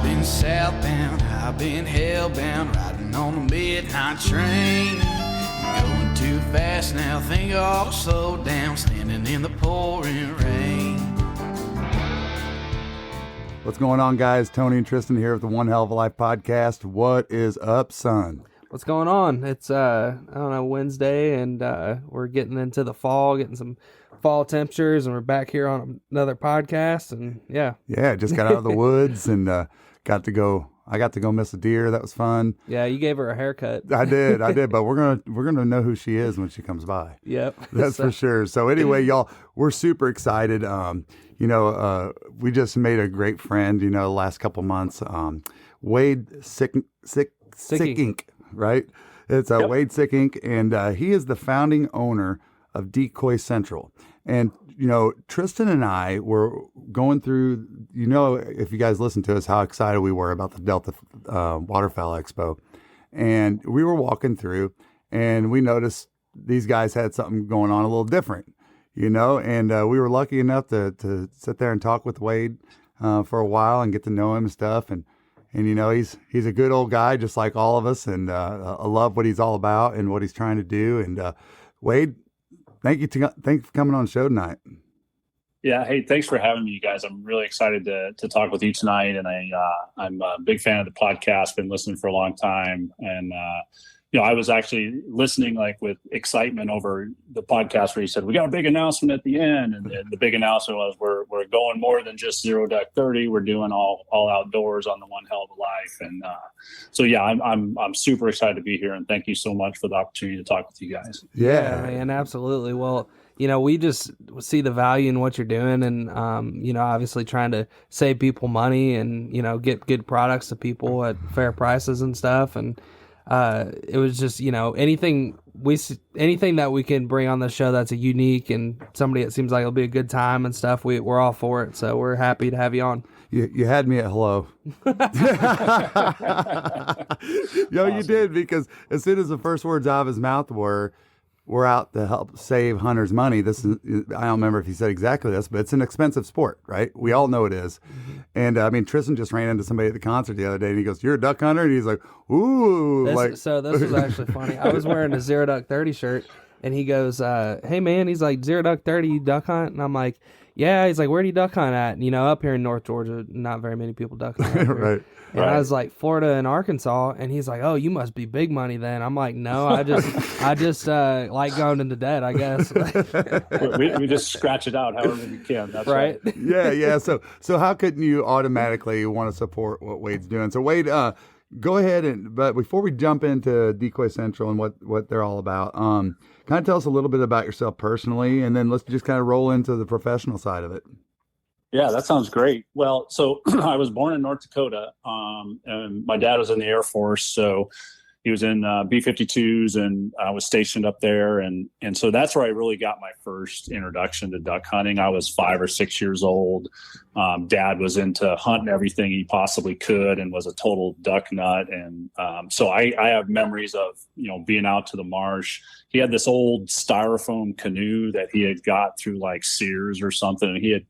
been southbound, I've been hellbound, riding on the midnight train. Going too fast now, think I'll slow down, standing in the pouring rain. What's going on, guys? Tony and Tristan here with the One Hell of a Life podcast. What is up, son? What's going on? It's Wednesday, and we're getting into the fall, getting some fall temperatures, and we're back here on another podcast. And yeah, just got out of the woods and I got to go miss a deer. That was fun. Yeah, you gave her a haircut. I did, but we're gonna know who she is when she comes by. Yep, that's for sure. So anyway, y'all, we're super excited. We just made a great friend. The last couple months, Wade Sikkink, right? It's Yep. Wade Sikkink, and he is the founding owner of Decoy Central. And Tristan and I were going through. If you guys listen to us, how excited we were about the Delta Waterfowl Expo, and we were walking through, and we noticed these guys had something going on a little different. And we were lucky enough to sit there and talk with Wade for a while and get to know him and stuff. And he's a good old guy, just like all of us. And I love what he's all about and what he's trying to do. And Wade, thanks for coming on the show tonight. Yeah. Hey, thanks for having me, you guys. I'm really excited to talk with you tonight. And I'm a big fan of the podcast, been listening for a long time. And, I was actually listening with excitement over the podcast where you said, we got a big announcement at the end. And the big announcement was we're going more than just 0 Duck 30. We're doing all outdoors on the One Hell of a Life. And I'm super excited to be here. And thank you so much for the opportunity to talk with you guys. Yeah, man, absolutely. Well, we just see the value in what you're doing, and obviously trying to save people money and get good products to people at fair prices and stuff. And it was just anything that we can bring on the show that's a unique and somebody that seems like it'll be a good time and stuff. We're all for it, so we're happy to have you on. You had me at hello. Awesome. You did, because as soon as the first words out of his mouth were, we're out to help save hunters money. This is, I don't remember if he said exactly this, but it's an expensive sport, right? We all know it is. Mm-hmm. And Tristan just ran into somebody at the concert the other day and he goes, "You're a duck hunter?" And he's like, "Ooh." So this was actually funny. I was wearing a 0 Duck 30 shirt and he goes, "Hey man," he's like, "0 Duck 30, you duck hunt?" And I'm like, "Yeah." He's like, "Where do you duck hunt at?" And, up here in North Georgia, not very many people duck hunt. Right. And I was like, "Florida and Arkansas." And he's like, "Oh, you must be big money then." I'm like, "No, I just like going into debt, I guess." we just scratch it out however we can. That's right. Yeah. So how couldn't you automatically want to support what Wade's doing? So Wade, go ahead but before we jump into Decoy Central and what they're all about, kind of tell us a little bit about yourself personally, and then let's just kind of roll into the professional side of it. Yeah, that sounds great. Well, so I was born in North Dakota, and my dad was in the Air Force, so he was in B-52s, and I was stationed up there, and so that's where I really got my first introduction to duck hunting. I was 5 or 6 years old. Dad was into hunting everything he possibly could and was a total duck nut, and so I have memories of being out to the marsh. He had this old styrofoam canoe that he had got through Sears or something, and he had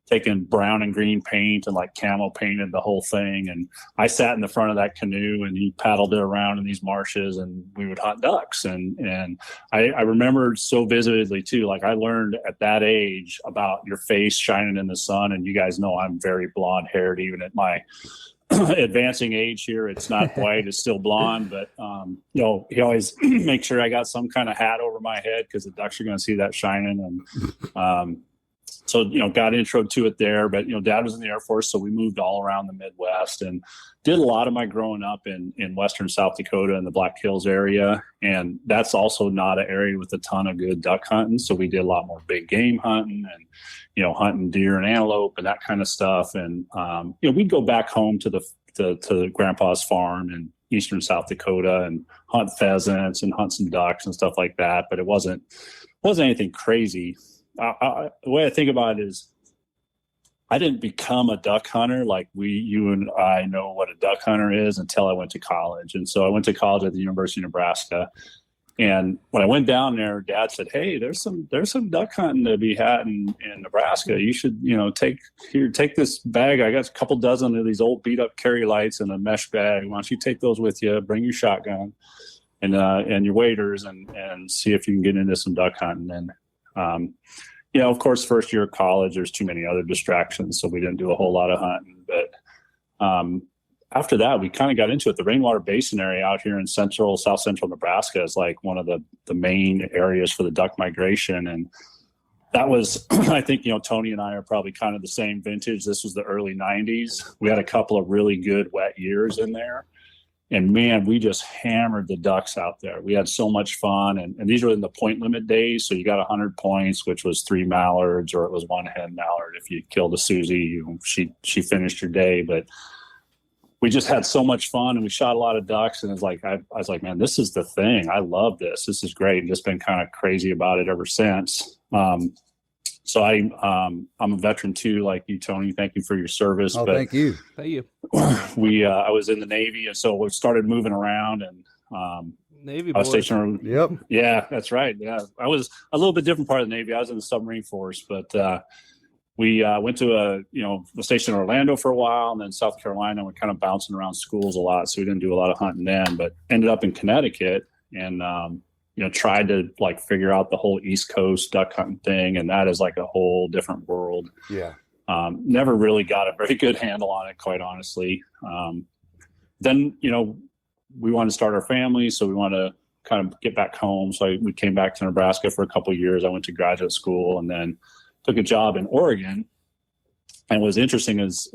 taken brown and green paint and camo painted the whole thing. And I sat in the front of that canoe and he paddled it around in these marshes and we would hunt ducks. And I remember so vividly too, I learned at that age about your face shining in the sun. And you guys know I'm very blonde haired, even at my advancing age here. It's not white, it's still blonde, but he always makes sure I got some kind of hat over my head because the ducks are going to see that shining. And, so, got intro to it there, but, Dad was in the Air Force, so we moved all around the Midwest and did a lot of my growing up in Western South Dakota and the Black Hills area. And that's also not an area with a ton of good duck hunting. So we did a lot more big game hunting and, hunting deer and antelope and that kind of stuff. And, we'd go back home to the grandpa's farm in Eastern South Dakota and hunt pheasants and hunt some ducks and stuff like that. But it wasn't anything crazy. The way I think about it is I didn't become a duck hunter like you and I know what a duck hunter is until I went to college. And so I went to college at the University of Nebraska And when I went down there, Dad said, "Hey, there's some duck hunting to be had in Nebraska. You should, take this bag. I got a couple dozen of these old beat up carry lights in a mesh bag. Why don't you take those with you? Bring your shotgun and your waders and see if you can get into some duck hunting." And of course, first year of college, there's too many other distractions, so we didn't do a whole lot of hunting. But after that, we kind of got into it. The Rainwater Basin area out here in south central Nebraska is like one of the main areas for the duck migration. And that was, I think, Tony and I are probably kind of the same vintage. This was the early 90s. We had a couple of really good wet years in there. And man, we just hammered the ducks out there. We had so much fun. And these were in the point limit days. So you got 100 points, which was 3 mallards, or it was 1 hen mallard. If you killed a Susie, she finished your day. But we just had so much fun, and we shot a lot of ducks. And it's like, I was like, man, this is the thing. I love this. This is great. And just been kind of crazy about it ever since. So I'm a veteran too, like you, Tony. Thank you for your service. Oh, but thank you. Thank you. I was in the Navy, and so we started moving around, and Navy I was boys. stationed. Yep. Yeah, that's right. Yeah, I was a little bit different part of the Navy. I was in the submarine force, but we went to a station in Orlando for a while, and then South Carolina. We're kind of bouncing around schools a lot, so we didn't do a lot of hunting then. But ended up in Connecticut, and tried to like figure out the whole East Coast duck hunting thing, and that is like a whole different world. Yeah. Never really got a very good handle on it, quite honestly. Then we wanted to start our family, so we wanted to kind of get back home. So we came back to Nebraska for a couple of years. I went to graduate school, and then took a job in Oregon. And what's interesting is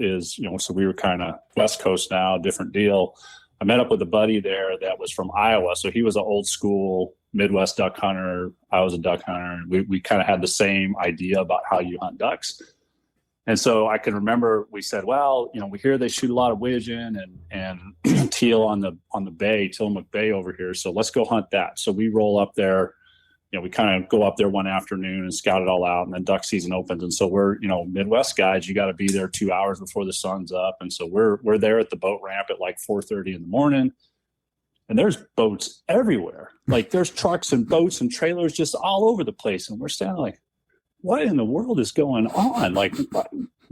so we were kind of West Coast now, different deal. I met up with a buddy there that was from Iowa. So he was an old school Midwest duck hunter. I was a duck hunter. We kind of had the same idea about how you hunt ducks. And so I can remember we said, well, we hear they shoot a lot of widgeon and teal on the bay, Tillamook Bay over here. So let's go hunt that. So we roll up there. We kind of go up there one afternoon and scout it all out, and then duck season opens. And so we're, Midwest guys, you got to be there 2 hours before the sun's up. And so we're there at the boat ramp at like 4:30 in the morning, and there's boats everywhere. Like there's trucks and boats and trailers just all over the place. And we're standing like, what in the world is going on? Like,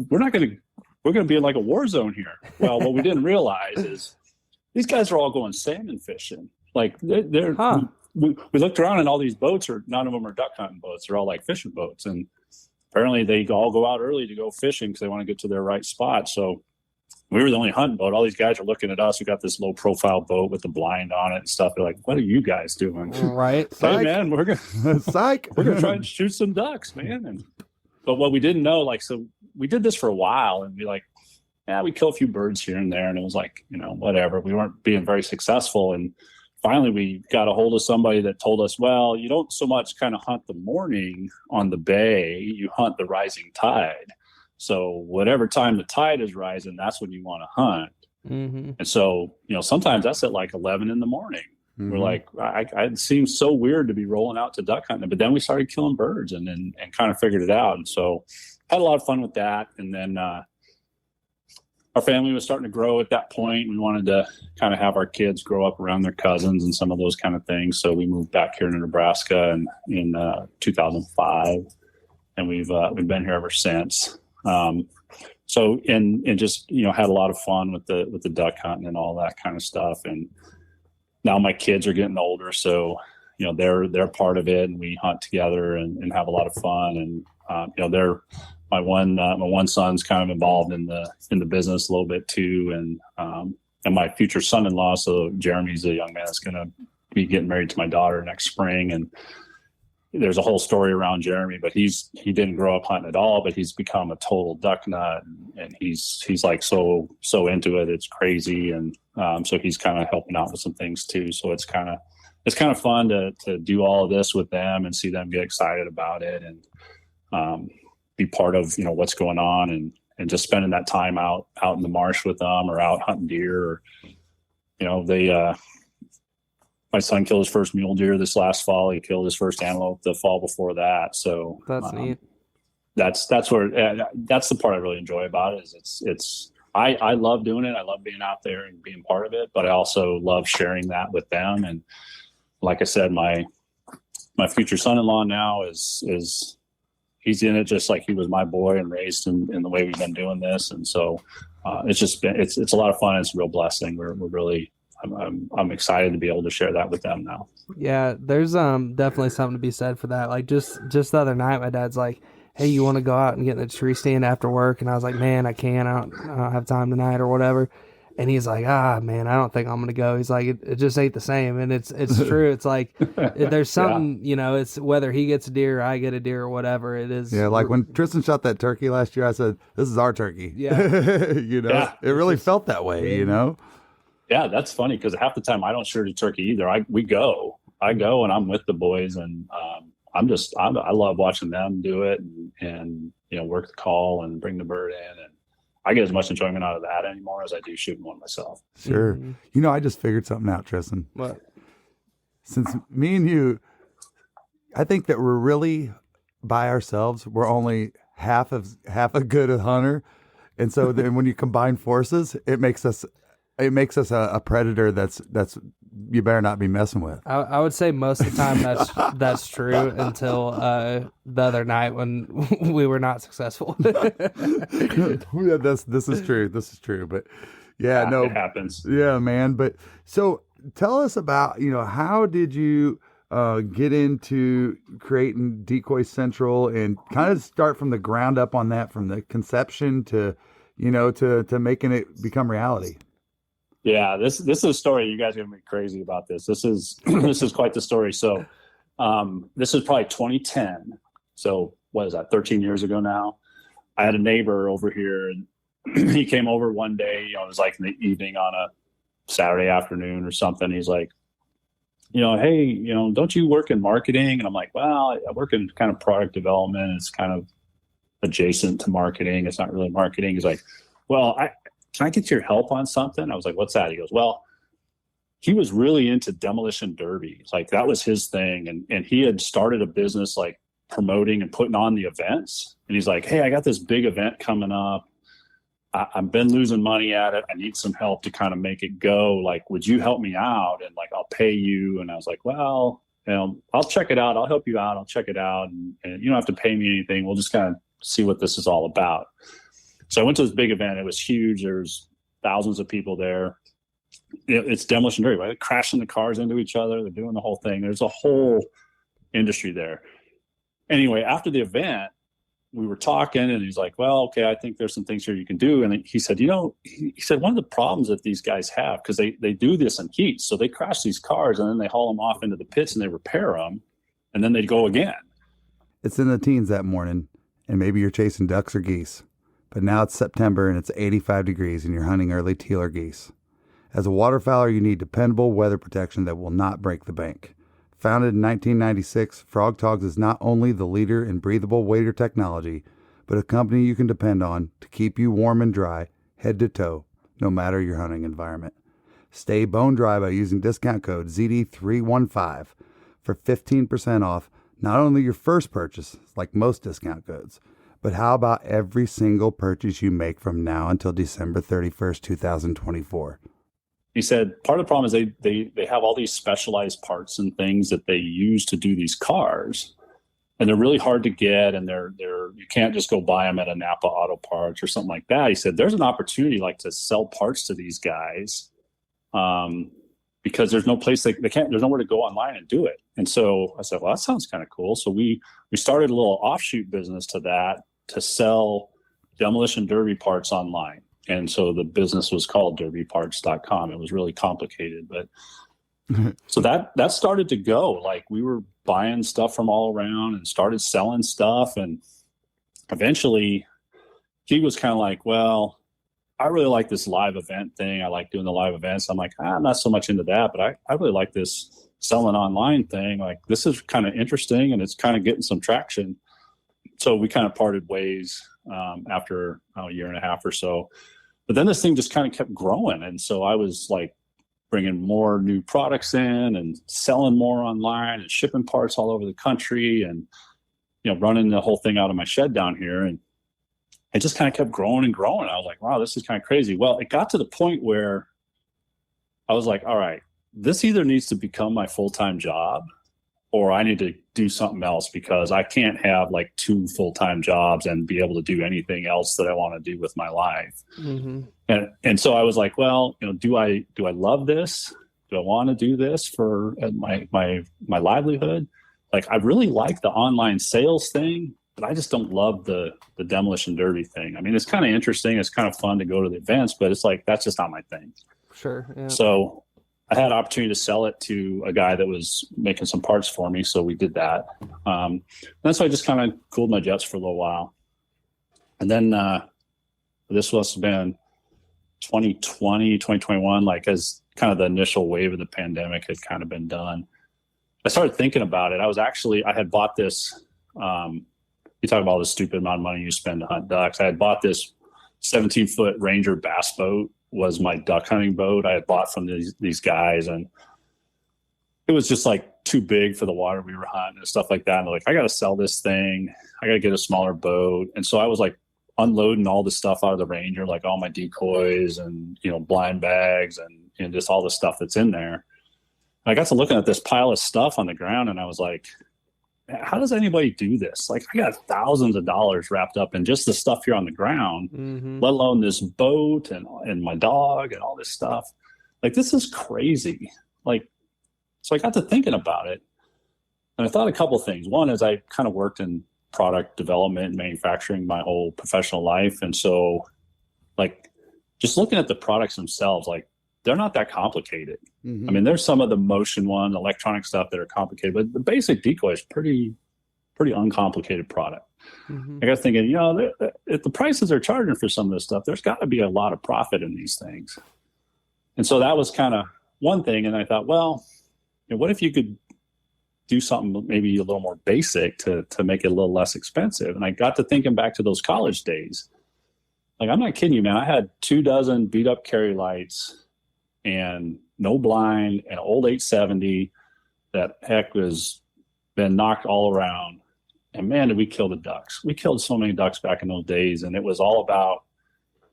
we're going to be in like a war zone here. Well, what we didn't realize is these guys are all going salmon fishing. Like they're we looked around, and all these boats none of them are duck hunting boats. They're all like fishing boats. And apparently they all go out early to go fishing because they want to get to their right spot. So we were the only hunting boat. All these guys are looking at us. We got this low profile boat with the blind on it and stuff. They're like, what are you guys doing? Right. Hey, man, we're going Psych. to try and shoot some ducks, man. But what we didn't know, so we did this for a while, and we kill a few birds here and there. And it was like, whatever. We weren't being very successful. And finally, we got a hold of somebody that told us, well, you don't so much kind of hunt the morning on the bay, you hunt the rising tide. So whatever time the tide is rising, that's when you want to hunt. Mm-hmm. And so, sometimes that's at like 11 in the morning. Mm-hmm. We're like, it seems so weird to be rolling out to duck hunting. But then we started killing birds and kind of figured it out. And so had a lot of fun with that. And then our family was starting to grow at that point. We wanted to kind of have our kids grow up around their cousins and some of those kind of things. So we moved back here to Nebraska in 2005, and we've been here ever since. So just had a lot of fun with the duck hunting and all that kind of stuff. And now my kids are getting older, so they're part of it, and we hunt together and have a lot of fun. And they're my one son's kind of involved in the business a little bit too, and my future son-in-law. So Jeremy's a young man that's going to be getting married to my daughter next spring, and there's a whole story around Jeremy. But he didn't grow up hunting at all, but he's become a total duck nut, and he's like so into it, it's crazy. And so he's kind of helping out with some things too. So it's kind of fun to do all of this with them and see them get excited about it, and be part of what's going on, and just spending that time out in the marsh with them, or out hunting deer. Or my son killed his first mule deer this last fall. He killed his first antelope the fall before that. So that's neat. That's the part I really enjoy about it. Is I love doing it. I love being out there and being part of it, but I also love sharing that with them. And like I said, my future son-in-law now is he's in it just like he was my boy and raised in the way we've been doing this. And so it's just been, it's a lot of fun. It's a real blessing. We're really, I'm excited to be able to share that with them now. Yeah, there's definitely something to be said for that. Like just the other night, my dad's like, "Hey, you want to go out and get in the tree stand after work?" And I was like, "Man, I can't. I don't have time tonight or whatever." And he's like, "Man, I don't think I'm gonna go." He's like, "It just ain't the same." And it's true. It's like there's something, it's whether he gets a deer or I get a deer or whatever it is. Yeah, like when Tristan shot that turkey last year, I said, "This is our turkey." Yeah, it really felt that way. Yeah, that's funny because half the time I don't shoot a turkey either. I go and I'm with the boys, and I love watching them do it and work the call and bring the bird in, and I get as much enjoyment out of that anymore as I do shooting one myself. Sure. Mm-hmm. I just figured something out, Tristan. What? Since me and you, I think that we're really by ourselves. We're only half a good hunter, and so then when you combine forces, it makes us a predator that's you better not be messing with. I would say most of the time that's true until the other night when we were not successful. Yeah, this is true. This is true. But yeah, no, it happens. Yeah, man. But so tell us about how did you get into creating Decoy Central and kind of start from the ground up on that, from the conception to to making it become reality. Yeah, this is a story. You guys are gonna be crazy about this. This is quite the story. So, this is probably 2010. So what is that? 13 years ago now. I had a neighbor over here, and he came over one day. It was like in the evening on a Saturday afternoon or something. He's like, "Hey, don't you work in marketing?" And I'm like, "Well, I work in kind of product development. It's kind of adjacent to marketing. It's not really marketing." He's like, "Well, can I get your help on something?" I was like, "What's that?" He goes, "Well," he was really into demolition derbies. Like that was his thing. And he had started a business like promoting and putting on the events. And he's like, "Hey, I got this big event coming up. I've been losing money at it. I need some help to kind of make it go. Like, would you help me out? And like, I'll pay you." And I was like, "Well, I'll check it out. I'll help you out. I'll check it out. And you don't have to pay me anything. We'll just kind of see what this is all about." So I went to this big event. It was huge. There's thousands of people there. It's demolition derby, right? They're crashing the cars into each other. They're doing the whole thing. There's a whole industry there. Anyway, after the event, we were talking, and he's like, "Well, okay, I think there's some things here you can do." And he said, he said one of the problems that these guys have, because they do this in heat. So they crash these cars, and then they haul them off into the pits, and they repair them, and then they go again. It's in the teens that morning, and maybe you're chasing ducks or geese. But now it's September and it's 85 degrees and you're hunting early teal or geese. As a waterfowler, you need dependable weather protection that will not break the bank. Founded in 1996, Frog Togs is not only the leader in breathable wader technology, but a company you can depend on to keep you warm and dry, head to toe, no matter your hunting environment. Stay bone dry by using discount code ZD315 for 15% off not only your first purchase, like most discount codes, but how about every single purchase you make from now until December 31st, 2024? He said part of the problem is they have all these specialized parts and things that they use to do these cars, and they're really hard to get, and they're you can't just go buy them at a Napa Auto Parts or something like that. He said there's an opportunity like to sell parts to these guys, because there's no place there's nowhere to go online and do it. And so I said, well, that sounds kind of cool. So we started a little offshoot business to that, to sell demolition derby parts online. And so the business was called derbyparts.com. It was really complicated, but so that started to go. Like we were buying stuff from all around and started selling stuff. And eventually he was kind of like, well, I really like this live event thing. I like doing the live events. I'm like, I'm not so much into that, but I really like this selling online thing. Like this is kind of interesting and it's kind of getting some traction. So we kind of parted ways after a year and a half or so. But then this thing just kind of kept growing. And so I was like bringing more new products in and selling more online and shipping parts all over the country and, running the whole thing out of my shed down here. And it just kind of kept growing and growing. I was like, wow, this is kind of crazy. Well, it got to the point where I was like, all right, this either needs to become my full-time job or I need to do something else, because I can't have like 2 full-time jobs and be able to do anything else that I want to do with my life. Mm-hmm. And so I was like, well, do I love this? Do I want to do this for my livelihood? Like, I really like the online sales thing, but I just don't love the demolition derby thing. I mean, it's kind of interesting. It's kind of fun to go to the events, but it's like, that's just not my thing. Sure. Yeah. So I had an opportunity to sell it to a guy that was making some parts for me. So we did that. And so I just kind of cooled my jets for a little while. And then this must have been 2020, 2021, like as kind of the initial wave of the pandemic had kind of been done. I started thinking about it. I had bought this, you talk about all the stupid amount of money you spend to hunt ducks. I had bought this 17-foot Ranger bass boat, was my duck hunting boat. I had bought from these guys, and it was just like too big for the water we were hunting and stuff like that. And they're like, I got to sell this thing. I got to get a smaller boat. And so I was like unloading all the stuff out of the Ranger, like all my decoys and, blind bags and just all the stuff that's in there. And I got to looking at this pile of stuff on the ground, and I was like, how does anybody do this? Like, I got thousands of dollars wrapped up in just the stuff here on the ground, Mm-hmm. let alone this boat and my dog and all this stuff. Like, this is crazy. Like, so I got to thinking about it, and I thought a couple of things. One is I kind of worked in product development and manufacturing my whole professional life. And so, like, just looking at the products themselves, like, they're not that complicated. Mm-hmm. I mean, there's some of the motion one, electronic stuff that are complicated, but the basic decoy is pretty uncomplicated product. Mm-hmm. I got thinking, if the prices are charging for some of this stuff, there's got to be a lot of profit in these things. And so that was kind of one thing. And I thought, well, what if you could do something maybe a little more basic to make it a little less expensive? And I got to thinking back to those college days. Like, I'm not kidding you, man. I had 24 beat up carry lights and no blind, and an old 870 that heck was been knocked all around. And man, did we kill the ducks. We killed so many ducks back in those days. And it was all about,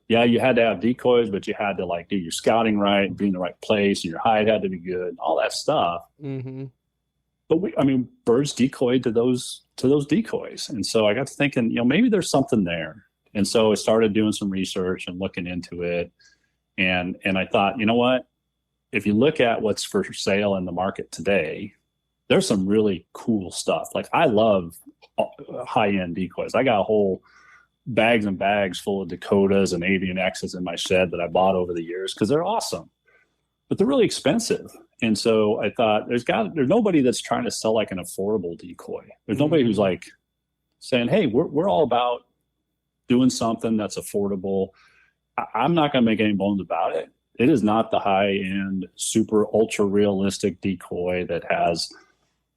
you had to have decoys, but you had to like do your scouting right, be in the right place, and your hide had to be good, all that stuff. Mm-hmm. But birds decoyed to those decoys. And so I got to thinking, maybe there's something there. And so I started doing some research and looking into it. And I thought, you know what? If you look at what's for sale in the market today, there's some really cool stuff. Like, I love high-end decoys. I got whole bags and bags full of Dakotas and Avian X's in my shed that I bought over the years because they're awesome, but they're really expensive. And so I thought there's nobody that's trying to sell like an affordable decoy. There's nobody who's like saying, hey, we're all about doing something that's affordable. I'm not going to make any bones about it. It is not the high-end, super ultra-realistic decoy that has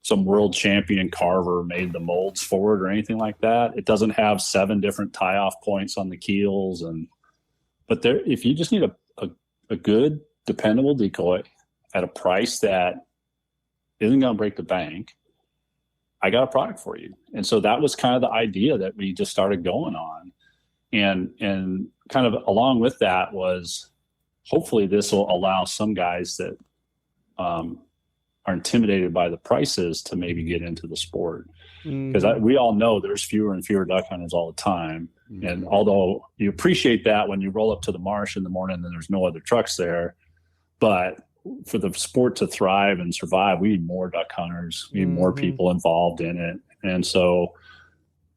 some world champion carver made the molds for it or anything like that. It doesn't have 7 different tie-off points on the keels. But if you just need a good, dependable decoy at a price that isn't going to break the bank, I got a product for you. And so that was kind of the idea that we just started going on. And kind of along with that was, hopefully this will allow some guys that are intimidated by the prices to maybe get into the sport. Because we all know there's fewer and fewer duck hunters all the time. Mm-hmm. And although you appreciate that when you roll up to the marsh in the morning and there's no other trucks there, but for the sport to thrive and survive, we need more duck hunters. We need more people involved in it. And so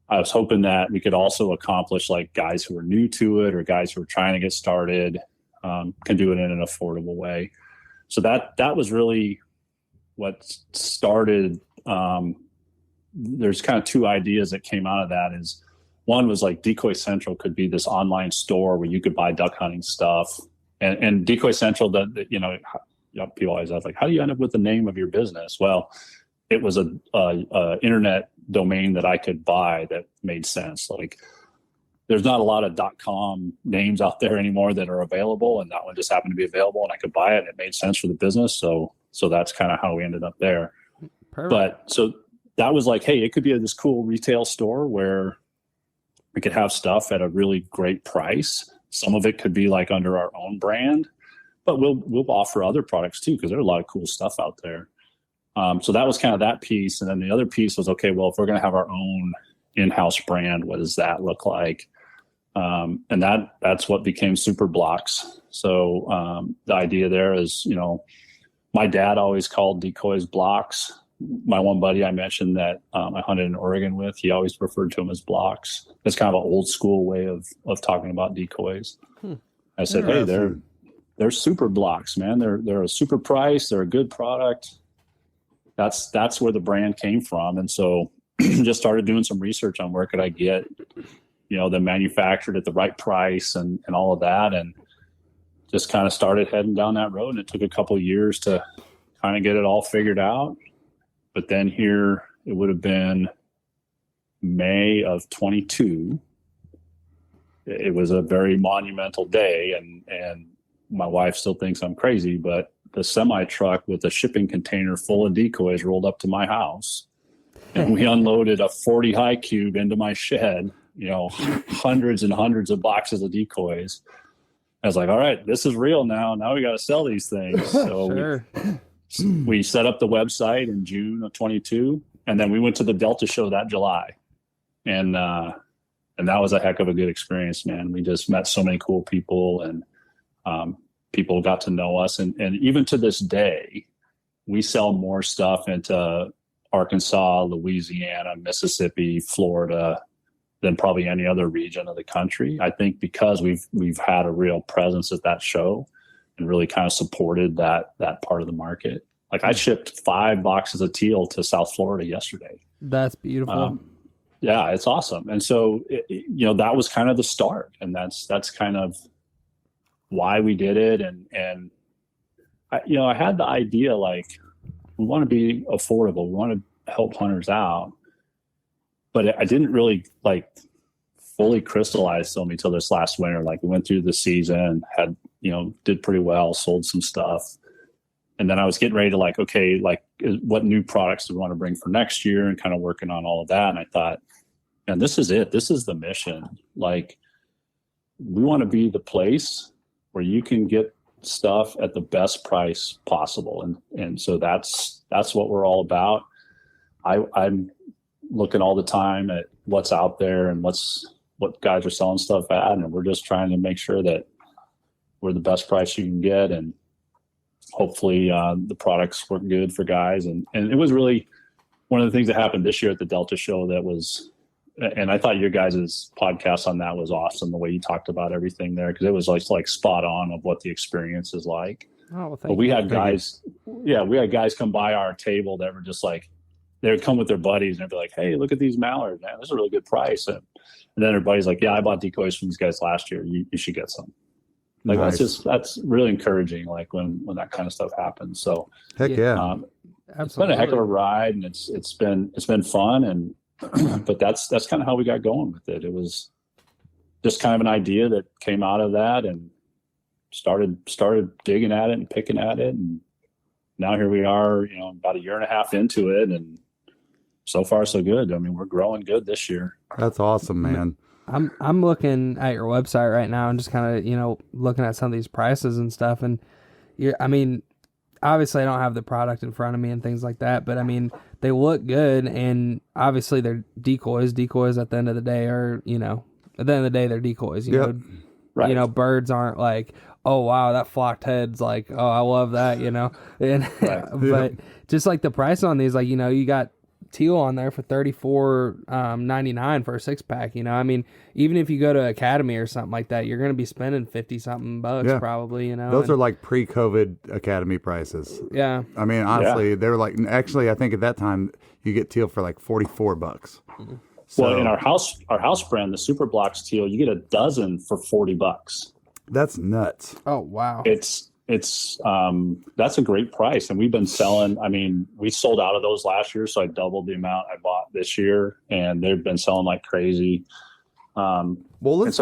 I was hoping that we could also accomplish like guys who are new to it or guys who are trying to get started can do it in an affordable way. So that was really what started. There's kind of 2 ideas that came out of that. Is one was like Decoy Central could be this online store where you could buy duck hunting stuff, and Decoy Central, people always ask like, how do you end up with the name of your business? Well, it was a internet domain that I could buy that made sense. Like, there's not a lot of .com names out there anymore that are available, and that one just happened to be available, and I could buy it, and it made sense for the business. So that's kind of how we ended up there. Perfect. But so that was like, hey, it could be this cool retail store where we could have stuff at a really great price. Some of it could be like under our own brand, but we'll offer other products too, because there's a lot of cool stuff out there. So that was kind of that piece. And then the other piece was, okay, well, if we're going to have our own in-house brand, what does that look like? And that's what became Super Blocks. So the idea there is, my dad always called decoys blocks. My one buddy I mentioned that I hunted in Oregon with, he always referred to them as blocks. It's kind of an old school way of talking about decoys. I said, hey, they're super blocks, man. They're a super price. They're a good product. That's where the brand came from. And so just started doing some research on where could I get, them manufactured at the right price and all of that. And just kind of started heading down that road. And it took a couple of years to kind of get it all figured out. But then here it would have been May of 22. It was a very monumental day, and my wife still thinks I'm crazy, but the semi truck with a shipping container full of decoys rolled up to my house, and we unloaded a 40 high cube into my shed, hundreds and hundreds of boxes of decoys. I was like, all right, this is real now. Now we got to sell these things. So Sure. we set up the website in June of 22, and then we went to the Delta show that July. And that was a heck of a good experience, man. We just met so many cool people, and people got to know us. And even to this day, we sell more stuff into Arkansas, Louisiana, Mississippi, Florida than probably any other region of the country. I think because we've had a real presence at that show and really kind of supported that part of the market. Like I shipped 5 boxes of teal to South Florida yesterday. That's beautiful. Yeah, it's awesome. And so, that was kind of the start, and that's kind of why we did it. And I had the idea, like, we want to be affordable. We want to help hunters out, but I didn't really fully crystallize to me until this last winter. Like, we went through the season, had, did pretty well, sold some stuff. And then I was getting ready to what new products do we want to bring for next year, and kind of working on all of that. And I thought, man, this is it. This is the mission. Like, we want to be the place where you can get stuff at the best price possible. And so that's what we're all about. I'm looking all the time at what's out there and what guys are selling stuff at. And we're just trying to make sure that we're the best price you can get. And hopefully the products work good for guys. And it was really one of the things that happened this year at the Delta show that was, and I thought your guys' podcast on that was awesome, the way you talked about everything there, because it was like spot on of what the experience is like. Oh, well, but we had guys come by our table that were just like, they would come with their buddies and they'd be like, hey, look at these mallards, man, this is a really good price. And then their buddy's like, yeah, I bought decoys from these guys last year. You should get some. Like, nice. That's really encouraging, like when that kind of stuff happens. So heck yeah. It's been a heck of a ride, and it's been fun, and but that's kind of how we got going with it. It was just kind of an idea that came out of that, and started digging at it and picking at it, and now here we are, about a year and a half into it, and so far so good. I mean, we're growing good this year. That's awesome, man. I'm looking at your website right now and just kind of, looking at some of these prices and stuff. And obviously I don't have the product in front of me and things like that, but they look good, and obviously they're decoys. Decoys at the end of the day are, at the end of the day, they're decoys. You know, right. Birds aren't like, oh wow, that flocked head's like, oh, I love that, And right. But just like the price on these, like, you got teal on there for $34.99 for a 6-pack. Even if you go to Academy or something like that, you're going to be spending $50-something probably. Those are like pre-COVID Academy prices. Yeah. Honestly, they were like, actually, I think at that time you get teal for like $44. Mm-hmm. So, well, in our house brand, the Super Blocks teal, you get a dozen for $40. That's nuts. Oh wow. It's that's a great price, and we've been selling. We sold out of those last year, so I doubled the amount I bought this year, and they've been selling like crazy. Well, let's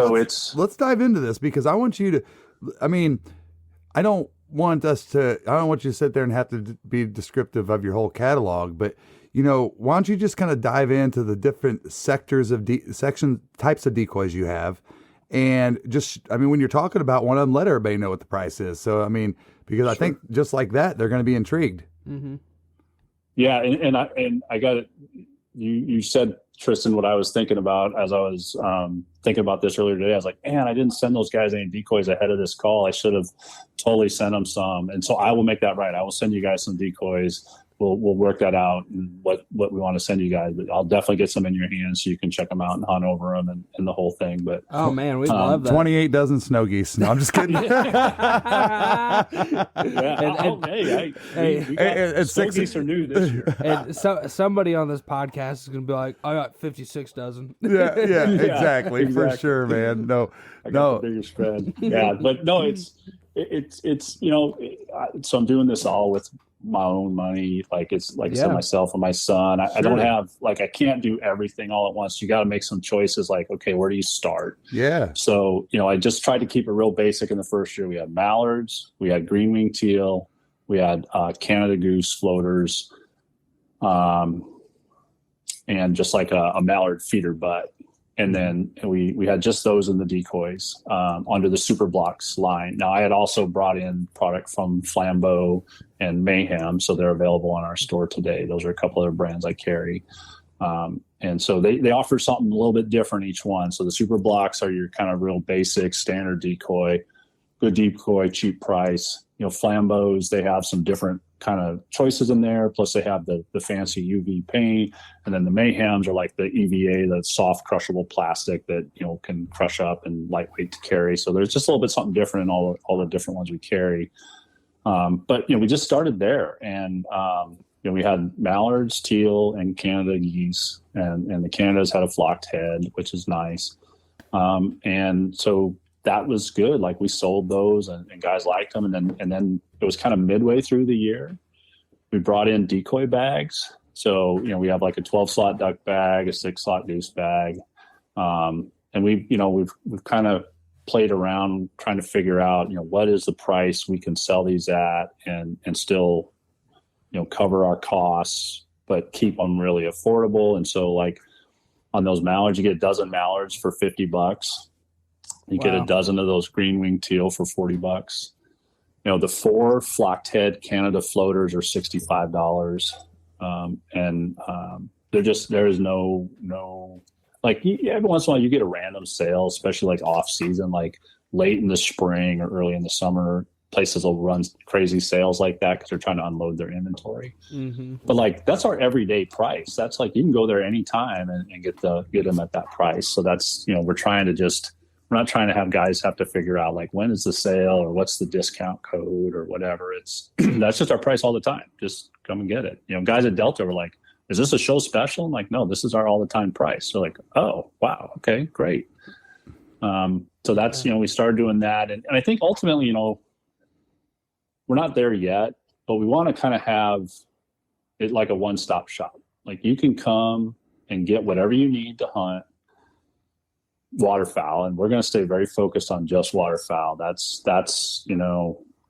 dive into this, because I want you to. I don't want you to sit there and have to be descriptive of your whole catalog, but why don't you just kind of dive into the different sectors of types of decoys you have, And just, I mean, when you're talking about one of them, let everybody know what the price is. So, I mean, because I think just like that, they're going to be intrigued. Mm-hmm. Yeah. And I got it. You said, Tristan, what I was thinking about as I was thinking about this earlier today. I was like, man, I didn't send those guys any decoys ahead of this call. I should have totally sent them some. And so I will make that right. I will send you guys some decoys. We'll work that out and what we want to send you guys. But I'll definitely get some in your hands so you can check them out and hunt over them and the whole thing. But oh man, we love that. 28 dozen snow geese. No, I'm just kidding. Hey, snow geese are new this year. And somebody on this podcast is gonna be like, I got 56 dozen. Yeah, exactly, for sure, man. No. The bigger spread. Yeah, but no, it's so I'm doing this all with my own money. Like it's like I said, myself and my son. I don't have I can't do everything all at once. You got to make some choices. Like, okay, where do you start? Yeah. So I just tried to keep it real basic in the first year. We had mallards, we had green wing teal, we had Canada goose floaters, and just like a mallard feeder butt. And then we had just those in the decoys under the Super Blocks line. Now, I had also brought in product from Flambeau and Mayhem, so they're available on our store today. Those are a couple other brands I carry. And so they offer something a little bit different each one. So the Super Blocks are your kind of real basic standard decoy, good decoy, cheap price. Flambeaus, they have some different kind of choices in there. Plus they have the fancy UV paint. And then the Mayhems are like the EVA, the soft crushable plastic that, can crush up and lightweight to carry. So there's just a little bit something different in all the different ones we carry. But we just started there and, we had mallards, teal, and Canada geese, and the Canadas had a flocked head, which is nice. And so that was good. Like we sold those and guys liked them. And then it was kind of midway through the year. We brought in decoy bags. So, we have like a 12 slot duck bag, a 6 slot goose bag. And we've kind of played around trying to figure out, what is the price we can sell these at and still, cover our costs, but keep them really affordable. And so like on those mallards, you get a dozen mallards for $50. You get a dozen of those green wing teal for $40. The 4 flocked head Canada floaters are $65. There is no like every once in a while you get a random sale, especially like off season, like late in the spring or early in the summer. Places will run crazy sales like that because they're trying to unload their inventory. Mm-hmm. But like that's our everyday price. That's like you can go there anytime and get them at that price. So that's we're not trying to have guys have to figure out like when is the sale or what's the discount code or whatever. It's that's just our price all the time. Just come and get it. Guys at Delta were like, is this a show special? I'm like, no, this is our all the time price. So like, oh, wow. Okay, great. So that's, we started doing that. And I think ultimately, we're not there yet, but we want to kind of have it like a one-stop shop. Like you can come and get whatever you need to hunt waterfowl, and we're going to stay very focused on just waterfowl. That's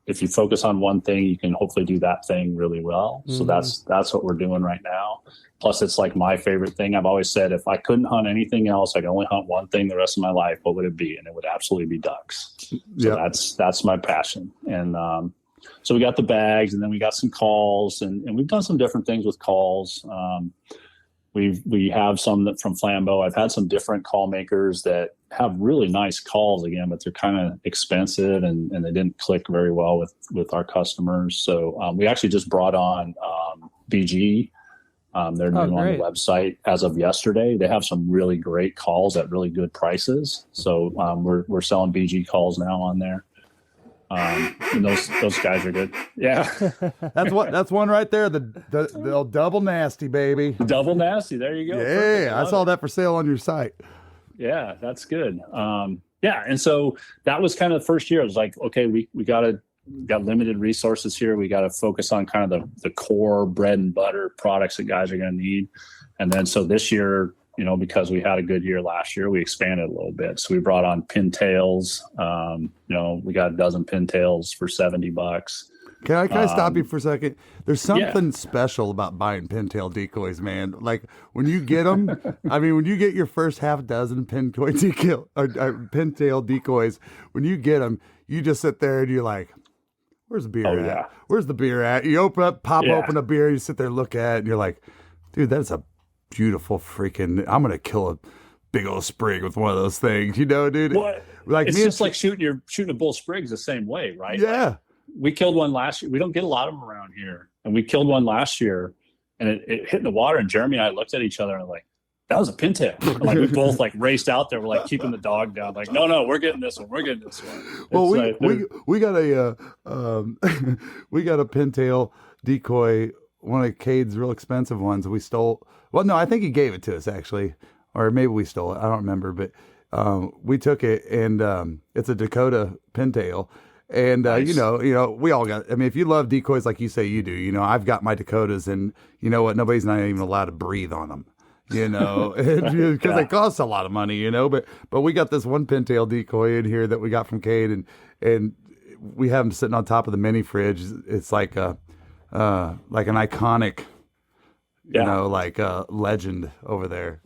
if you focus on one thing, you can hopefully do that thing really well. Mm-hmm. So that's what we're doing right now. Plus it's like my favorite thing. I've always said, if I couldn't hunt anything else, I could only hunt one thing the rest of my life, what would it be? And it would absolutely be ducks. So that's my passion. And, so we got the bags and then we got some calls and we've done some different things with calls. We have some that from Flambeau. I've had some different call makers that have really nice calls again, but they're kind of expensive and they didn't click very well with our customers. So we actually just brought on BG. They're new on the website as of yesterday. They have some really great calls at really good prices. So we're selling BG calls now on there. And those guys are good. Yeah. That's one right there. The old double nasty, baby. Double nasty. There you go. Yeah. I saw that for sale on your site. Yeah, that's good. And so that was kind of the first year. I was like, okay, we got limited resources here. We got to focus on kind of the core bread and butter products that guys are going to need. And then so this year, because we had a good year last year, we expanded a little bit. So we brought on pintails. We got a dozen pintails for $70. Can I stop you for a second? There's something special about buying pintail decoys, man. Like when you get them, I mean, when you get your first half dozen pintail decoys, when you get them, you just sit there and you're like, where's the beer at? Yeah. Where's the beer at? You open a beer, you sit there, look at it, and you're like, dude, that's a beautiful freaking, I'm going to kill a big old sprig with one of those things, dude. Well, like it's just like shooting a bull sprigs the same way, right? Yeah. Like, we killed one last year. We don't get a lot of them around here. And we killed one last year, and it hit in the water, and Jeremy and I looked at each other and like, that was a pintail. And like we both like raced out there. We're like keeping the dog down. Like, no, we're getting this one. We're getting this one. Well, we got a we got a pintail decoy, one of Cade's real expensive ones. We stole. Well, no, I think he gave it to us actually, or maybe we stole it. I don't remember, but we took it, and it's a Dakota pintail. And nice. We all got. I mean, if you love decoys like you say you do, I've got my Dakotas, and you know what? Nobody's not even allowed to breathe on them. Because they cost a lot of money, but we got this one pintail decoy in here that we got from Cade, and we have him sitting on top of the mini fridge. It's like an iconic, legend over there.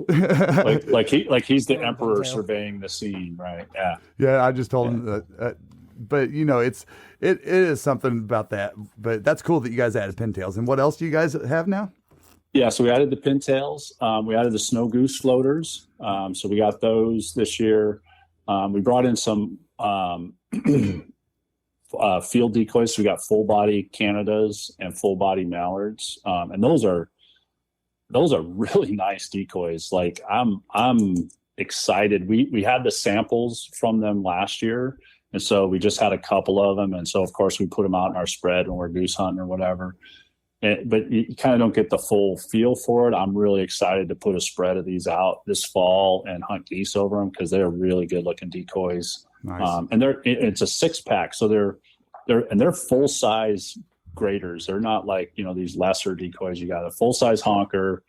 like he's the emperor surveying the scene, right? Yeah. Yeah, I just told him that. But it is something about that. But that's cool that you guys added pintails. And what else do you guys have now? Yeah, so we added the pintails. We added the snow goose floaters. So we got those this year. We brought in some field decoys. So we got full body Canadas and full body mallards, and those are really nice decoys. Like I'm excited. We had the samples from them last year, and so we just had a couple of them, and so of course we put them out in our spread when we're goose hunting or whatever. But you kind of don't get the full feel for it. I'm really excited to put a spread of these out this fall and hunt geese over them because they're really good looking decoys. Nice. And it's a 6-pack, so they're full size graders. They're not like these lesser decoys. You got a full size honker,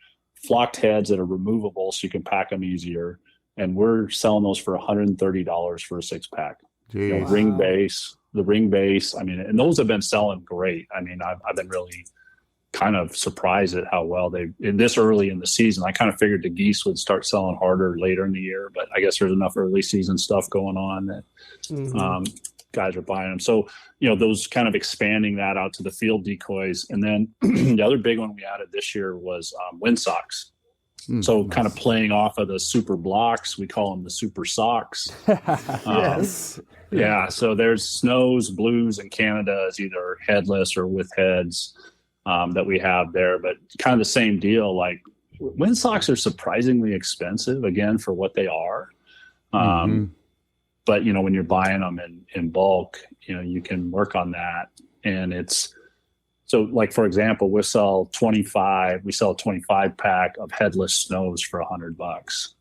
flocked heads that are removable, so you can pack them easier. And we're selling those for $130 for a 6-pack. Ring base, the ring base. I mean, and those have been selling great. I mean, I've been really kind of surprised at how well this early in the season. I kind of figured the geese would start selling harder later in the year, but I guess there's enough early season stuff going on that guys are buying them. So, those kind of expanding that out to the field decoys. And then the other big one we added this year was wind socks. So kind of playing off of the super blocks, we call them the super socks. Yes. Yeah. So there's snows, blues, and Canadas, either headless or with heads. That we have there, but kind of the same deal. Like wind socks are surprisingly expensive again for what they are. But when you're buying them in bulk, you can work on that. And it's so like, for example, we sell a 25-pack of headless snows for $100.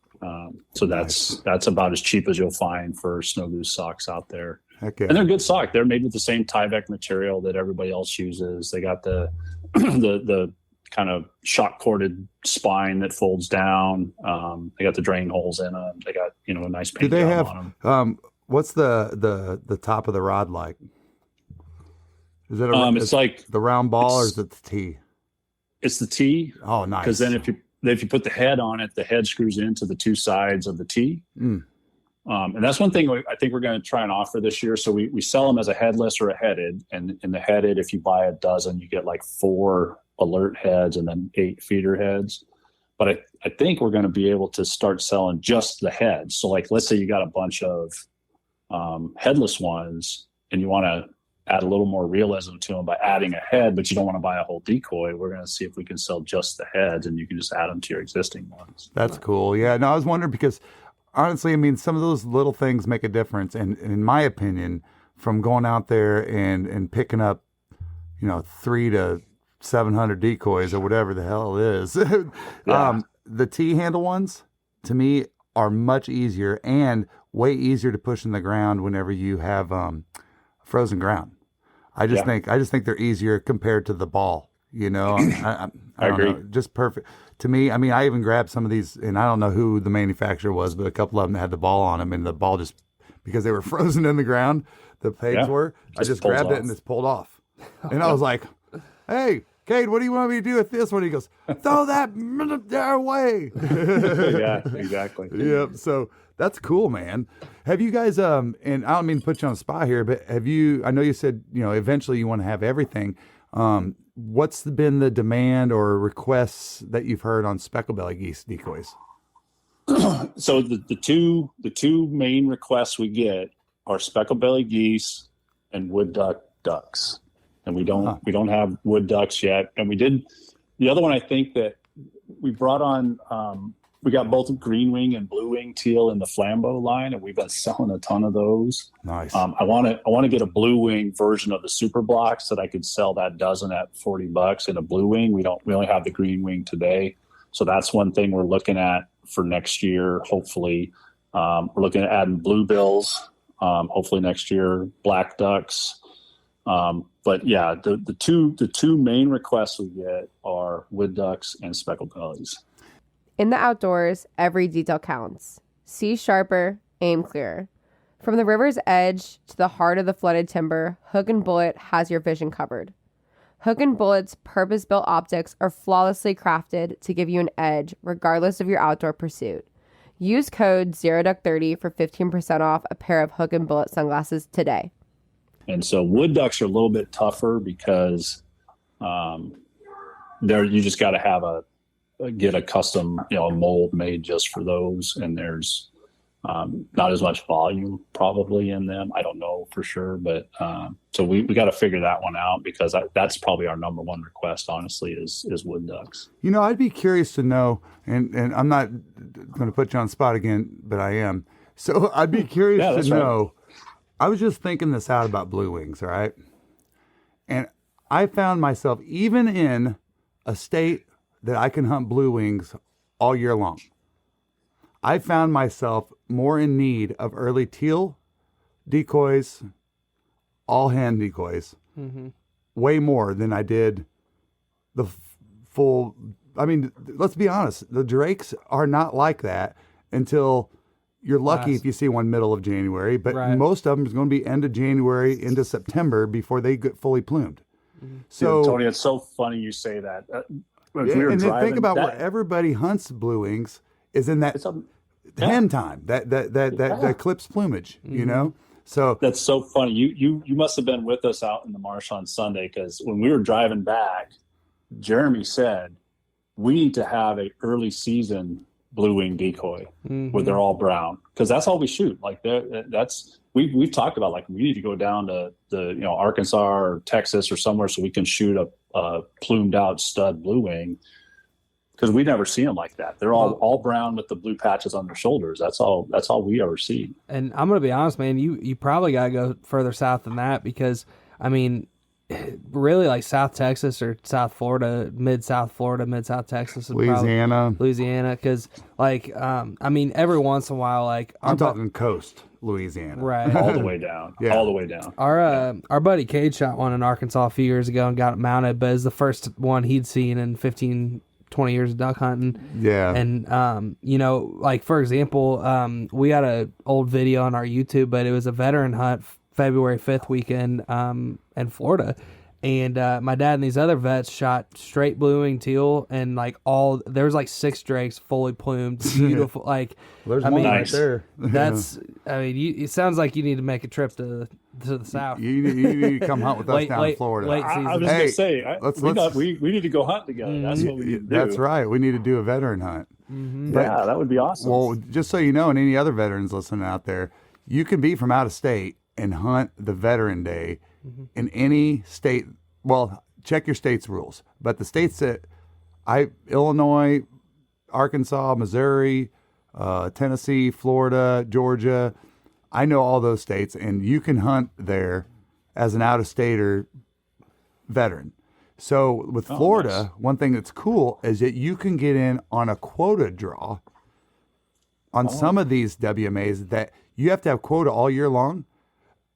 So that's about as cheap as you'll find for snow goose socks out there. Okay. And they're good sock. They're made with the same Tyvek material that everybody else uses. They got the kind of shock corded spine that folds down. They got the drain holes in them. They got a nice paint Do they job have on them. What's the top of the rod like? Is it it's like the round ball or is it the T? It's the T. Oh, nice. Because then if you put the head on it, the head screws into the two sides of the T. And that's one thing I think we're going to try and offer this year. So we sell them as a headless or a headed. And in the headed, if you buy a dozen, you get like 4 alert heads and then 8 feeder heads. But I think we're going to be able to start selling just the heads. So like, let's say you got a bunch of headless ones and you want to add a little more realism to them by adding a head, but you don't want to buy a whole decoy. We're going to see if we can sell just the heads and you can just add them to your existing ones. That's cool. Yeah. No, I was wondering because honestly, I mean, some of those little things make a difference. And in my opinion, from going out there and picking up, 300 to 700 decoys or whatever the hell it is, the T-handle ones, to me, are much easier and way easier to push in the ground whenever you have frozen ground. I just think they're easier compared to the ball. I agree. don't know, just perfect. To me, I mean, I even grabbed some of these, and I don't know who the manufacturer was, but a couple of them had the ball on them, and the ball just, because they were frozen in the ground, the pegs were, I just grabbed it and it's pulled off. And I was like, hey, Cade, what do you want me to do with this one? He goes, throw that their way. Yeah, exactly. Yep. So that's cool, man. Have you guys, and I don't mean to put you on the spot here, but I know you said, eventually you want to have everything. What's been the demand or requests that you've heard on speckled belly geese decoys? So the two main requests we get are speckled belly geese and wood ducks. And we don't have wood ducks yet. And we did the other one. I think that we brought on. We got both green wing and blue wing teal in the flambeau line, and we've been selling a ton of those. Nice. I want to get a blue wing version of the super blocks that I could sell that dozen at $40 in a blue wing. We only have the green wing today, so that's one thing we're looking at for next year. Hopefully, we're looking at adding bluebills. Hopefully next year, black ducks. But yeah, the two main requests we get are wood ducks and speckled bellies. In the outdoors, every detail counts. See sharper, aim clearer. From the river's edge to the heart of the flooded timber, Hook and Bullet has your vision covered. Hook and Bullet's purpose-built optics are flawlessly crafted to give you an edge regardless of your outdoor pursuit. Use code ZeroDuck30 for 15% off a pair of Hook and Bullet sunglasses today. And so wood ducks are a little bit tougher because you just got to have get a custom a mold made just for those, and there's not as much volume probably in them. I don't know for sure, but so we got to figure that one out, because that's probably our number one request, honestly, is wood ducks. I'd be curious to know, and I'm not going to put you on the spot again, but I am. So I'd be curious to know. I was just thinking this out about blue wings, all right? And I found myself, even in a state that I can hunt blue wings all year long, I found myself more in need of early teal decoys, all hand decoys, way more than I did the full. I mean, let's be honest, the drakes are not like that until you're lucky if you see one middle of January, but most of them is going to be end of January into September before they get fully plumed. So, Tony, it's so funny you say that. And then think about where everybody hunts blue wings is in that hen time, that eclipse plumage, So that's so funny. You must have been with us out in the marsh on Sunday, because when we were driving back, Jeremy said we need to have a early season blue wing decoy where they're all brown, because that's all we shoot. Like we've talked about, like, we need to go down to the Arkansas or Texas or somewhere so we can shoot a plumed out stud blue wing, because we never see them like that. They're all brown with the blue patches on their shoulders. That's all we ever see. And I'm gonna be honest, man, you probably gotta go further south than that, because I mean, really, like South Texas or South Florida, mid-South Texas, Louisiana, because I mean, every once in a while, like I'm talking coast Louisiana, right, all the way down, all the way down. Our buddy Cade shot one in Arkansas a few years ago and got it mounted, but it's the first one he'd seen in 15-20 years of duck hunting. Yeah. And like, for example, we got an old video on our YouTube, but it was a veteran hunt February 5th weekend in Florida, and my dad and these other vets shot straight blue wing teal, and there was 6 drakes fully plumed, beautiful. There's one right there. That's it sounds like you need to make a trip to the south. You need to come hunt with us down in Florida. I was going to say, we need to go hunt together. That's what we need to do. That's right. We need to do a veteran hunt. Yeah, that would be awesome. Well, just so you know, and any other veterans listening out there, you can be from out of state and hunt the Veteran Day in any state. Well, check your state's rules, but the states that Illinois, Arkansas, Missouri, Tennessee, Florida, Georgia, I know all those states, and you can hunt there as an out-of-stater veteran. So with Florida, one thing that's cool is that you can get in on a quota draw on some of these WMAs that you have to have quota all year long.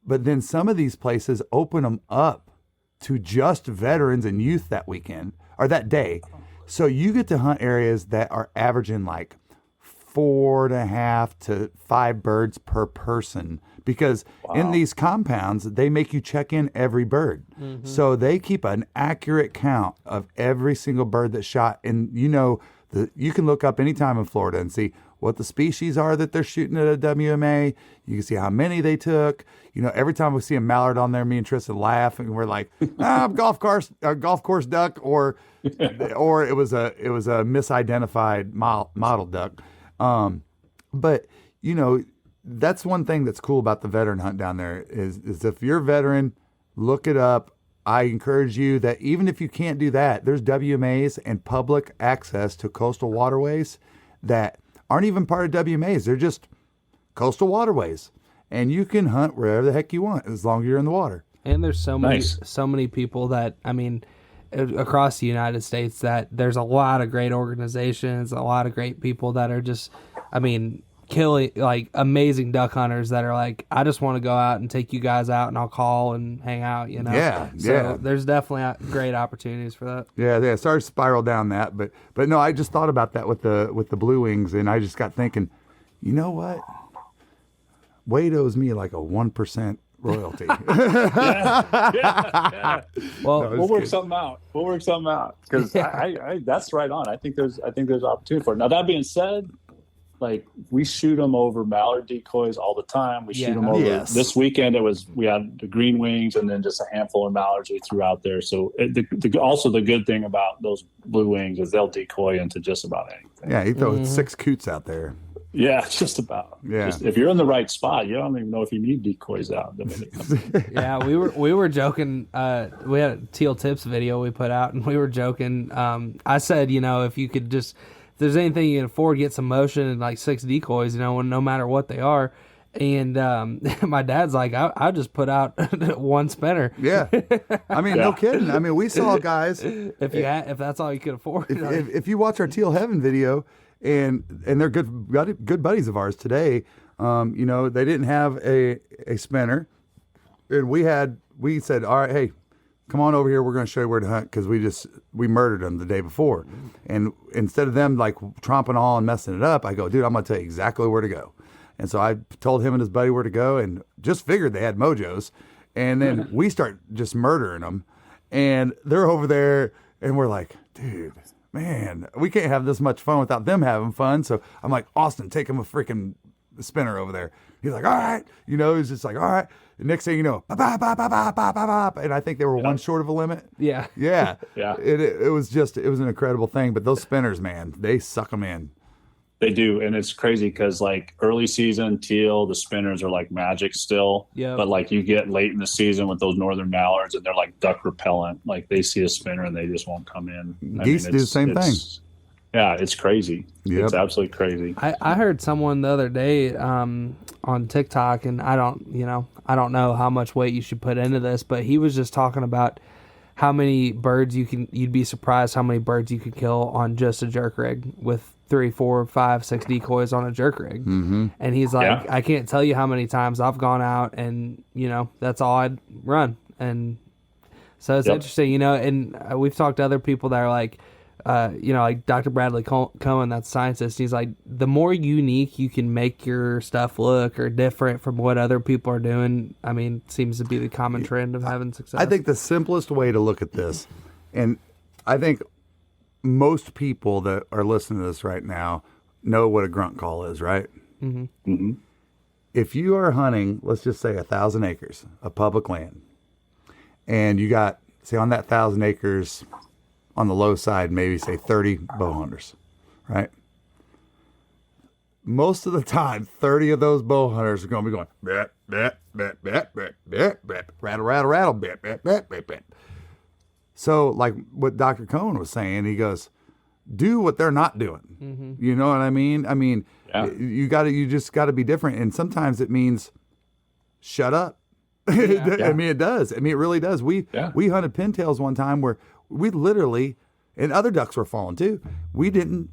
But then some of these places open them up to just veterans and youth that weekend or that day. So you get to hunt areas that are averaging 4.5 to 5 birds per person because in these compounds, they make you check in every bird. So they keep an accurate count of every single bird that's shot. And you can look up anytime in Florida and see what the species are that they're shooting at a WMA. You can see how many they took. Every time we see a mallard on there, me and Tristan laugh and we're like, golf course duck, or it was a misidentified model duck. But that's one thing that's cool about the veteran hunt down there is if you're a veteran, look it up. I encourage you that even if you can't do that, there's WMAs and public access to coastal waterways that aren't even part of WMAs. They're just coastal waterways. And you can hunt wherever the heck you want as long as you're in the water. And there's so many people that, across the United States, that there's a lot of great organizations, a lot of great people that are just, killing, like, amazing duck hunters that are like, I just want to go out and take you guys out and I'll call and hang out, So there's definitely great opportunities for that. Yeah. Sorry to spiral down that, but no, I just thought about that with the blue wings, and I just got thinking, you know what? Wade owes me like a 1% royalty. Yeah. Well, we'll work something out. Because I that's right on. I think there's opportunity for it. Now, that being said, like, we shoot them over mallard decoys all the time. We shoot them over. Yes. This weekend we had the green wings and then just a handful of mallards we threw out there. So also the good thing about those blue wings is they'll decoy into just about anything. Yeah, he throws 6 coots out there. Yeah, just about. Yeah. If you're in the right spot, you don't even know if you need decoys out. Yeah, we were joking. We had a teal tips video we put out, and we were joking. I said, if you could just, if there's anything you can afford, get some motion and like 6 decoys, no matter what they are. And my dad's like, I just put out 1 spinner. Yeah, no kidding. We saw guys. If that's all you could afford. If you watch our Teal Heaven video, and they're good buddies of ours today, they didn't have a spinner, and we said, all right, hey, come on over here, we're going to show you where to hunt, because we murdered them the day before, and instead of them like tromping all and messing it up, I go, dude, I'm going to tell you exactly where to go. And so I told him and his buddy where to go, and just figured they had mojos, and then we start just murdering them, and they're over there, and we're like, dude, man, we can't have this much fun without them having fun. So I'm like, Austin, take him a freaking spinner over there. He's like, all right. He's just like, all right. The next thing you know, and I think they were one short of a limit. Yeah. Yeah. Yeah. It was an incredible thing. But those spinners, man, they suck them in. They do, and it's crazy because like early season teal, the spinners are like magic still. Yeah. But like you get late in the season with those northern mallards, and they're like duck repellent. Like they see a spinner and they just won't come in. Geese do the same thing. Yeah, it's crazy. Yep. It's absolutely crazy. I heard someone the other day on TikTok, and I don't know how much weight you should put into this, but he was just talking about how many birds you'd be surprised how many birds you could kill on just a jerk rig with 3, 4, 5, 6 decoys on a jerk rig. Mm-hmm. And he's like, I can't tell you how many times I've gone out and, that's all I'd run. And so it's interesting, and we've talked to other people that are like, like Dr. Bradley Cohen, that's a scientist. He's like, the more unique you can make your stuff look or different from what other people are doing, seems to be the common trend of having success. I think the simplest way to look at this, and I think most people that are listening to this right now know what a grunt call is, right? Mm-hmm. Mm-hmm. If you are hunting, let's just say 1,000 acres of public land, and you got, say on that 1,000 acres, on the low side, maybe say 30 bow hunters, right? Most of the time, 30 of those bow hunters are going to be going, bat, bat, bat, bat, bat, bat, bat, rattle, rattle, rattle, bat, bat, bat, bat, bat. So, like what Dr. Cohen was saying, he goes, do what they're not doing. Mm-hmm. You know what I mean? You just got to be different. And sometimes it means shut up. Yeah. It does. It really does. We hunted pintails one time where we literally, and other ducks were falling too, we didn't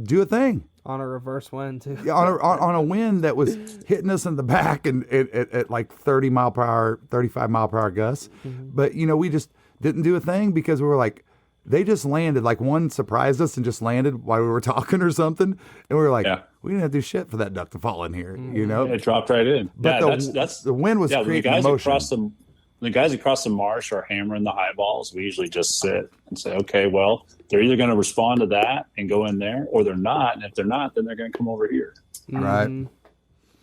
do a thing. On a reverse wind too. Yeah, on a wind that was hitting us in the back and at like 30 mile per hour, 35 mile per hour gusts. Mm-hmm. But, we just didn't do a thing because we were like, they just landed, like one surprised us and just landed while we were talking or something. And we were like, we didn't have to do shit for that duck to fall in here, you know? It dropped right in. But that's the wind was when creating motion. The guys across the marsh are hammering the high balls. We usually just sit and say, okay, well, they're either going to respond to that and go in there, or they're not. And if they're not, then they're going to come over here. Right.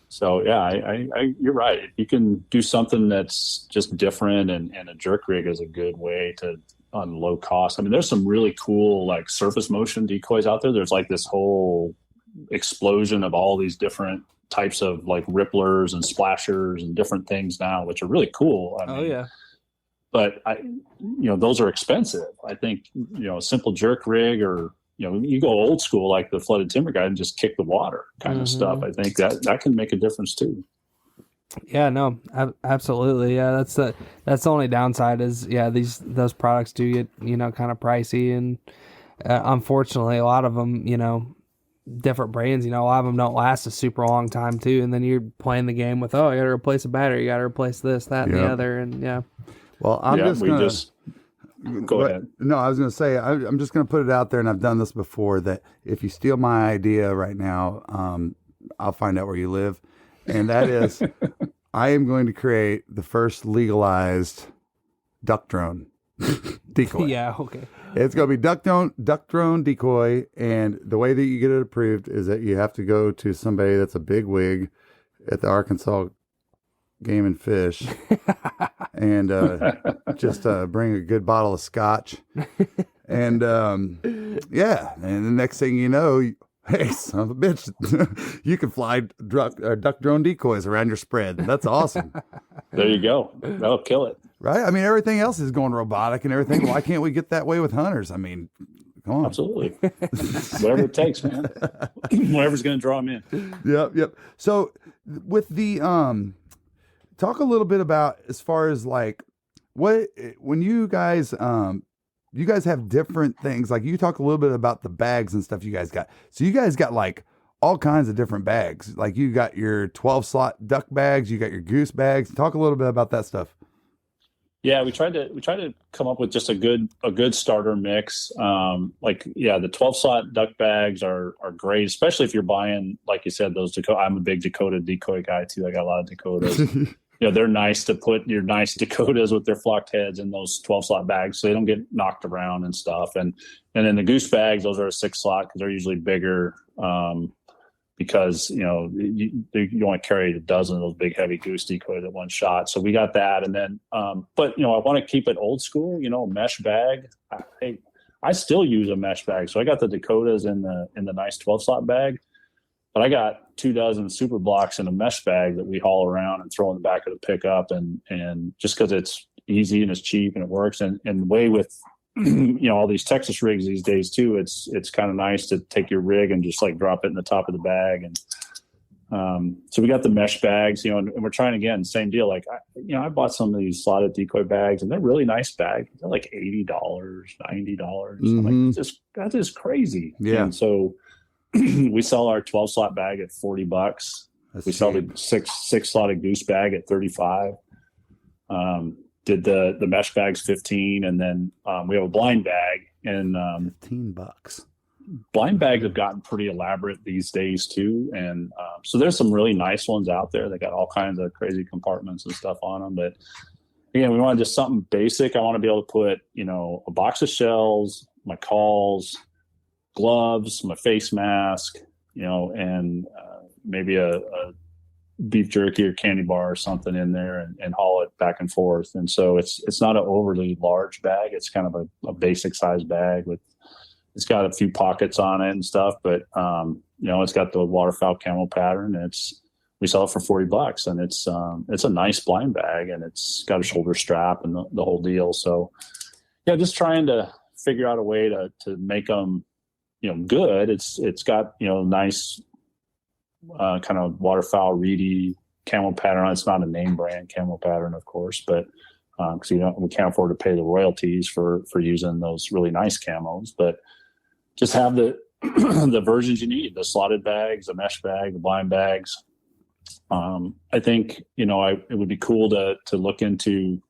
So yeah, I you're right. You can do something that's just different, and a jerk rig is a good way to, on low cost. I mean, there's some really cool like surface motion decoys out there. There's like this whole explosion of all these different types of like ripplers and splashers and different things now, which are really cool. I mean, yeah. But those are expensive. I think, a simple jerk rig, or, you go old school, like the flooded timber guy, and just kick the water kind of stuff. I think that can make a difference too. Yeah, no, absolutely. Yeah. That's the only downside is, those products do get, kind of pricey, and unfortunately a lot of them, different brands, a lot of them don't last a super long time too. And then you're playing the game with, I got to replace a battery, you got to replace this, that, and the other. And well, go ahead. No, I was going to say, I'm just going to put it out there, and I've done this before, that if you steal my idea right now, I'll find out where you live. And that is, I am going to create the first legalized duck drone decoy. Yeah, okay. It's going to be duck drone decoy, and the way that you get it approved is that you have to go to somebody that's a big wig at the Arkansas Game and Fish, and just bring a good bottle of scotch, and and the next thing you know, hey, son of a bitch, you can fly duck drone decoys around your spread. That's awesome. There you go. That'll kill it. Right? I mean, everything else is going robotic and everything. Why can't we get that way with hunters? I mean, come on. Absolutely. Whatever it takes, man. Whatever's going to draw them in. Yep. So with the, talk a little bit about, as far as like, when you guys have different things, like you talk a little bit about the bags and stuff you guys got. So you guys got like all kinds of different bags. Like you got your 12 slot duck bags, you got your goose bags. Talk a little bit about that stuff. Yeah, we tried to come up with just a good starter mix. The 12 slot duck bags are great, especially if you're buying, like you said, those Dakota. I'm a big Dakota decoy guy too. I got a lot of Dakotas. They're nice to put your nice Dakotas with their flocked heads in those 12 slot bags, so they don't get knocked around and stuff. And then the goose bags, those are a 6 slot because they're usually bigger. Because you only carry a dozen of those big heavy goose decoys at one shot. So we got that, and then but I want to keep it old school. Mesh bag. I still use a mesh bag, so I got the Dakotas in the nice 12 slot bag, but I got 24 super blocks in a mesh bag that we haul around and throw in the back of the pickup, and just because it's easy and it's cheap and it works, and the way with all these Texas rigs these days too, it's kind of nice to take your rig and just like drop it in the top of the bag. And so we got the mesh bags, and we're trying again, same deal. Like I bought some of these slotted decoy bags, and they're really nice bags. They're like $80, $90. I'm like, that's just crazy. Yeah. And so we sell our 12 slot bag at $40. We sell the six slotted goose bag at $35. Did the mesh bags 15, and then we have a blind bag, and $15. Blind bags have gotten pretty elaborate these days too, and so there's some really nice ones out there that got all kinds of crazy compartments and stuff on them. But again, we want just something basic. I want to be able to put a box of shells, my calls, gloves, my face mask, and maybe a beef jerky or candy bar or something in there, and haul it back and forth. And so it's not an overly large bag. It's kind of a basic size bag it's got a few pockets on it and stuff, but it's got the waterfowl camo pattern. We sell it for $40, and it's a nice blind bag, and it's got a shoulder strap and the whole deal. So yeah, just trying to figure out a way to make them, good. It's got, nice, kind of waterfowl reedy camo pattern. It's not a name brand camo pattern, of course, but because we can't afford to pay the royalties for using those really nice camos. But just have the the versions you need: the slotted bags, the mesh bag, the blind bags. I think it would be cool to look into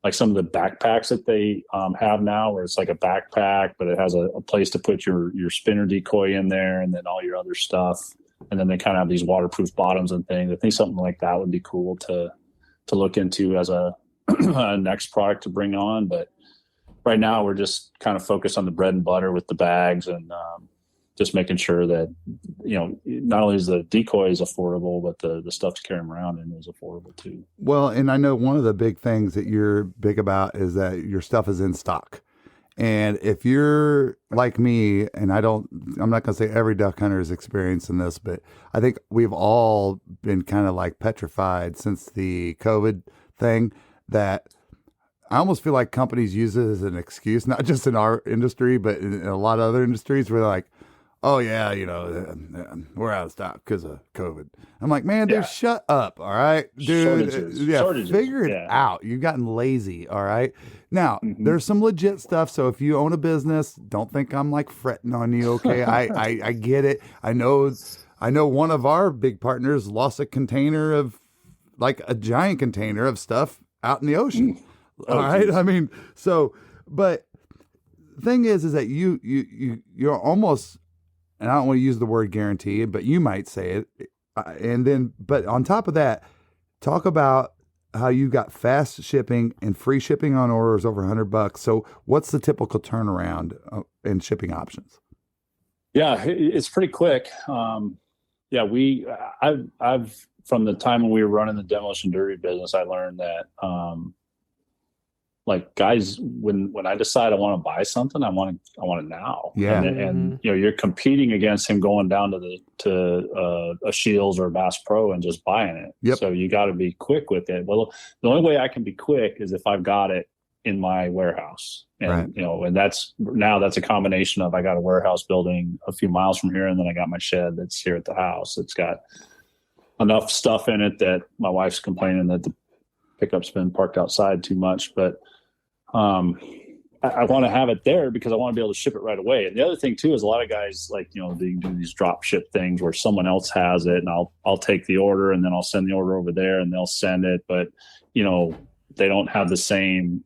like some of the backpacks that they have now, where it's like a backpack, but it has a place to put your spinner decoy in there, and then all your other stuff. and then they kind of have these waterproof bottoms and things. I think something like that would be cool to look into as a next product to bring on. But right now we're just kind of focused on the bread and butter with the bags, and just making sure that, not only is the decoys affordable, but the stuff to carry them around in is affordable too. Well, and I know one of the big things that you're big about is that your stuff is in stock. And if you're like me, and I'm not going to say every duck hunter is experiencing this, but I think we've all been kind of like petrified since the COVID thing, that I almost feel like companies use it as an excuse, not just in our industry, but in a lot of other industries, where they're like, oh yeah, we're out of stock because of COVID. I'm like, man, dude, shut up. All right, dude. Shortages. Figure it out. You've gotten lazy. All right. Now there's some legit stuff. So if you own a business, don't think I'm like fretting on you. Okay. I get it. I know one of our big partners lost a giant container of stuff out in the ocean. All right. Geez. I mean, but the thing is that you're almost, and I don't want to use the word guarantee, but you might say it. But on top of that, talk about how you got fast shipping and free shipping on orders over $100. So what's the typical turnaround and shipping options? Yeah, it's pretty quick. I've from the time when we were running the demolition derby business, I learned that, like, guys, when I decide I want to buy something, I want it now. Yeah. And you're competing against him going down to a Shields or a Bass Pro and just buying it. Yep. So you got to be quick with it. Well, the only way I can be quick is if I've got it in my warehouse. And, right. And that's a combination of, I got a warehouse building a few miles from here, and then I got my shed that's here at the house. It's got enough stuff in it that my wife's complaining that the pickup's been parked outside too much, but I want to have it there because I want to be able to ship it right away. And the other thing too is a lot of guys, like, they do these drop ship things where someone else has it, and I'll take the order and then I'll send the order over there and they'll send it, but they don't have the same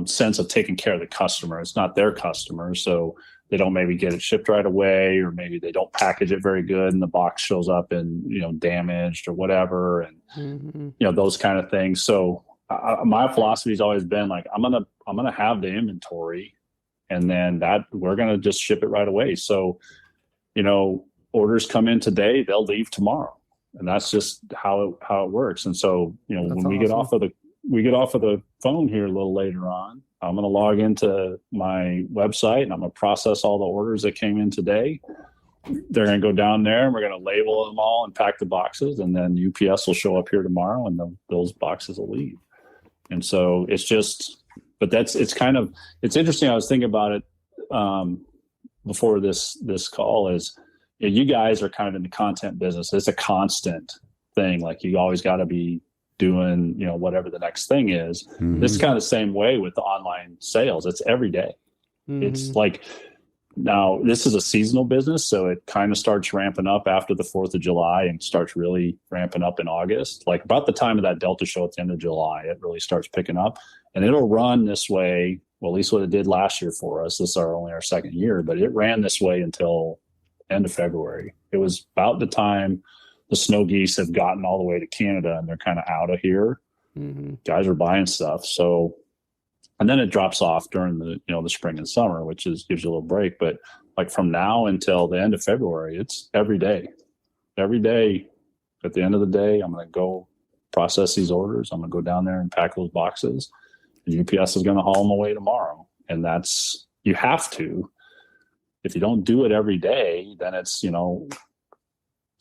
sense of taking care of the customer. It's not their customer, so they don't maybe get it shipped right away, or maybe they don't package it very good and the box shows up and damaged or whatever, and those kind of things. So my philosophy has always been like, I'm gonna have the inventory, and then that we're gonna just ship it right away. So, orders come in today, they'll leave tomorrow, and that's just how it works. And so, when we get off of the phone here a little later on, I'm gonna log into my website and I'm gonna process all the orders that came in today. They're gonna go down there and we're gonna label them all and pack the boxes, and then UPS will show up here tomorrow and those boxes will leave. And so it's interesting. I was thinking about it before this call is, you guys are kind of in the content business. It's a constant thing. Like, you always got to be doing, whatever the next thing is. Mm-hmm. It's kind of the same way with the online sales. It's every day. Mm-hmm. It's like, now this is a seasonal business, so it kind of starts ramping up after the 4th of July and starts really ramping up in August. Like, about the time of that Delta show at the end of July, it really starts picking up, and it'll run this way. Well, at least what it did last year for us. This is only our second year, but it ran this way until end of February. It was about the time the snow geese have gotten all the way to Canada and they're kind of out of here. Mm-hmm. Guys are buying stuff. So, and then it drops off during the spring and summer, which gives you a little break. But like, from now until the end of February, it's every day. Every day, at the end of the day, I'm going to go process these orders. I'm going to go down there and pack those boxes. And UPS is going to haul them away tomorrow. And you have to. If you don't do it every day, then it's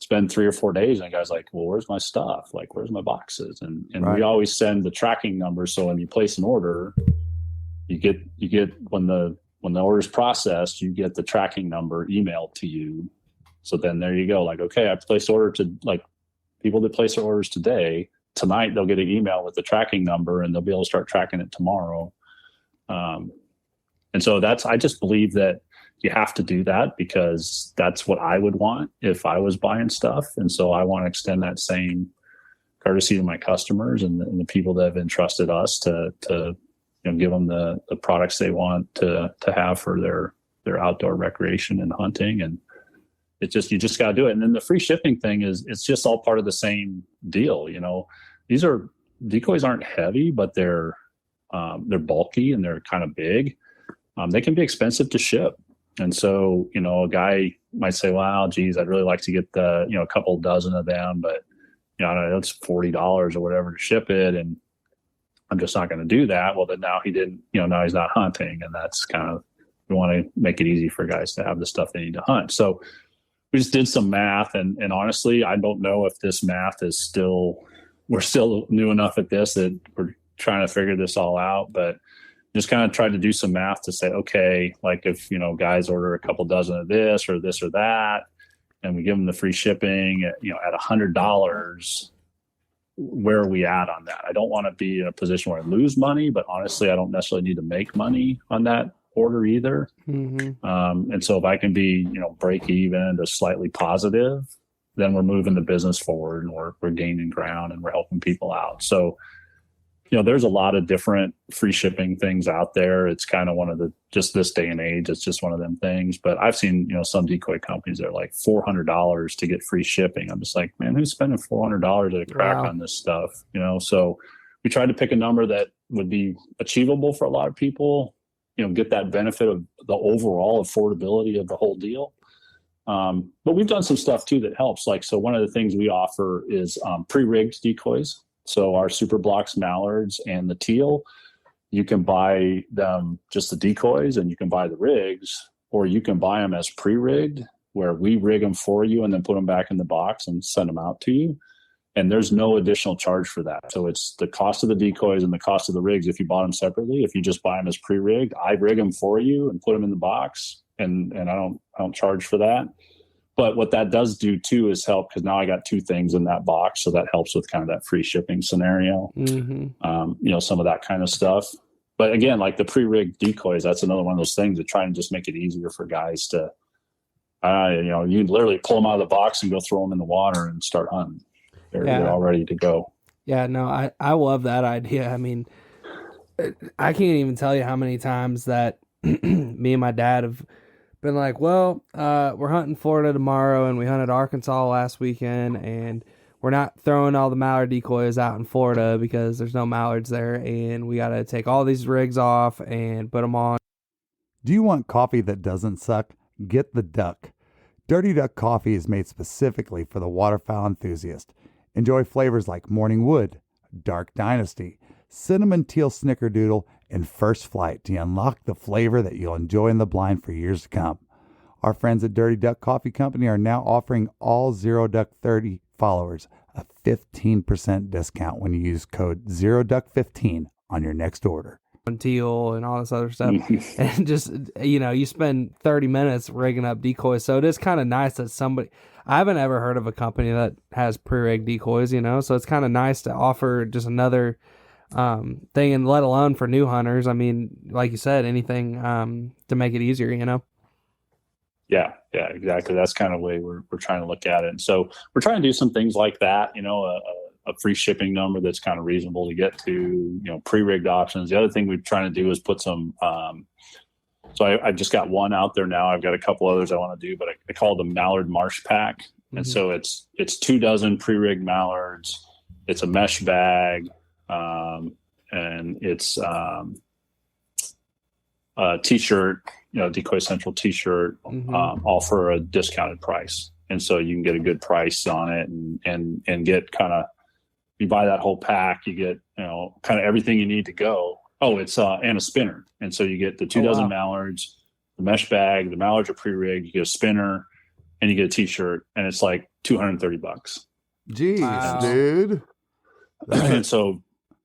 been 3 or 4 days and the guy's like, well, where's my stuff? Like, where's my boxes? And right. We always send the tracking number. So when you place an order, you get when the order's processed, you get the tracking number emailed to you. So then there you go. Like, okay, I placed order to, like, people that place their orders today, tonight they'll get an email with the tracking number and they'll be able to start tracking it tomorrow. And so I just believe that you have to do that because that's what I would want if I was buying stuff. And so I want to extend that same courtesy to my customers and the people that have entrusted us to give them the products they want to have for their outdoor recreation and hunting. And It's just, you just got to do it. And then the free shipping thing it's just all part of the same deal. Decoys aren't heavy, but they're bulky and they're kind of big. They can be expensive to ship. And so, a guy might say, wow, geez, I'd really like to get a couple dozen of them, but I don't know, it's $40 or whatever to ship it. And I'm just not going to do that. Well, then now now he's not hunting. And that's we want to make it easy for guys to have the stuff they need to hunt. So we just did some math, and honestly, I don't know if this math is we're still new enough at this that we're trying to figure this all out, but just kind of tried to do some math to say, okay, like if, guys order a couple dozen of this or that, and we give them the free shipping at $100, where are we at on that? I don't want to be in a position where I lose money, but honestly, I don't necessarily need to make money on that order either. Mm-hmm. And so if I can be, break even to slightly positive, then we're moving the business forward, and we're gaining ground, and we're helping people out. So, there's a lot of different free shipping things out there. It's kind of one of just this day and age, it's just one of them things. But I've seen, some decoy companies that are like $400 to get free shipping. I'm just like, man, who's spending $400 at a crack on this stuff? So we tried to pick a number that would be achievable for a lot of people, get that benefit of the overall affordability of the whole deal. But we've done some stuff too that helps. So one of the things we offer is pre-rigged decoys. So our super blocks mallards and the teal, you can buy them just the decoys, and you can buy the rigs, or you can buy them as pre-rigged, where we rig them for you and then put them back in the box and send them out to you. And there's no additional charge for that. So it's the cost of the decoys and the cost of the rigs if you bought them separately. If you just buy them as pre-rigged, I rig them for you and put them in the box, and I don't charge for that. But what that does do too is help, because now I got two things in that box. So that helps with kind of that free shipping scenario, some of that kind of stuff. But again, like the pre-rigged decoys, that's another one of those things that try and just make it easier for guys to, you literally pull them out of the box and go throw them in the water and start hunting. They're all ready to go. Yeah, no, I love that idea. I mean, I can't even tell you how many times that me and my dad have been like, well, we're hunting Florida tomorrow, and we hunted Arkansas last weekend, and we're not throwing all the mallard decoys out in Florida because there's no mallards there, and we got to take all these rigs off and put them on. Do you want coffee that doesn't suck? Get the Duck. Dirty Duck coffee is made specifically for the waterfowl enthusiast. Enjoy flavors like Morning Wood, Dark Dynasty, Cinnamon Teal Snickerdoodle, and First Flight to unlock the flavor that you'll enjoy in the blind for years to come. Our friends at Dirty Duck Coffee Company are now offering all Zero Duck 30 followers a 15% discount when you use code ZeroDuck15 on your next order. And teal and all this other stuff. And just, you spend 30 minutes rigging up decoys. So it is kind of nice that I haven't ever heard of a company that has pre-rigged decoys, so it's kind of nice to offer just another thing, and let alone for new hunters. I mean, like you said, anything to make it easier, Yeah, exactly. That's kind of the way we're trying to look at it. And so we're trying to do some things like that, a free shipping number that's kind of reasonable to get to, pre-rigged options. The other thing we're trying to do is put some, so I just got one out there now. I've got a couple others I want to do, but I call it the Mallard Marsh Pack. Mm-hmm. And so it's 24 pre-rigged mallards. It's a mesh bag. And it's a t-shirt, Decoy Central t-shirt, all for a discounted price. And so you can get a good price on it and get you buy that whole pack, you get, kind of everything you need to go. Oh, it's, and a spinner. And so you get the 24 mallards, the mesh bag, the mallards are pre-rigged, you get a spinner, and you get a t-shirt, and it's like $230. Jeez, dude. And so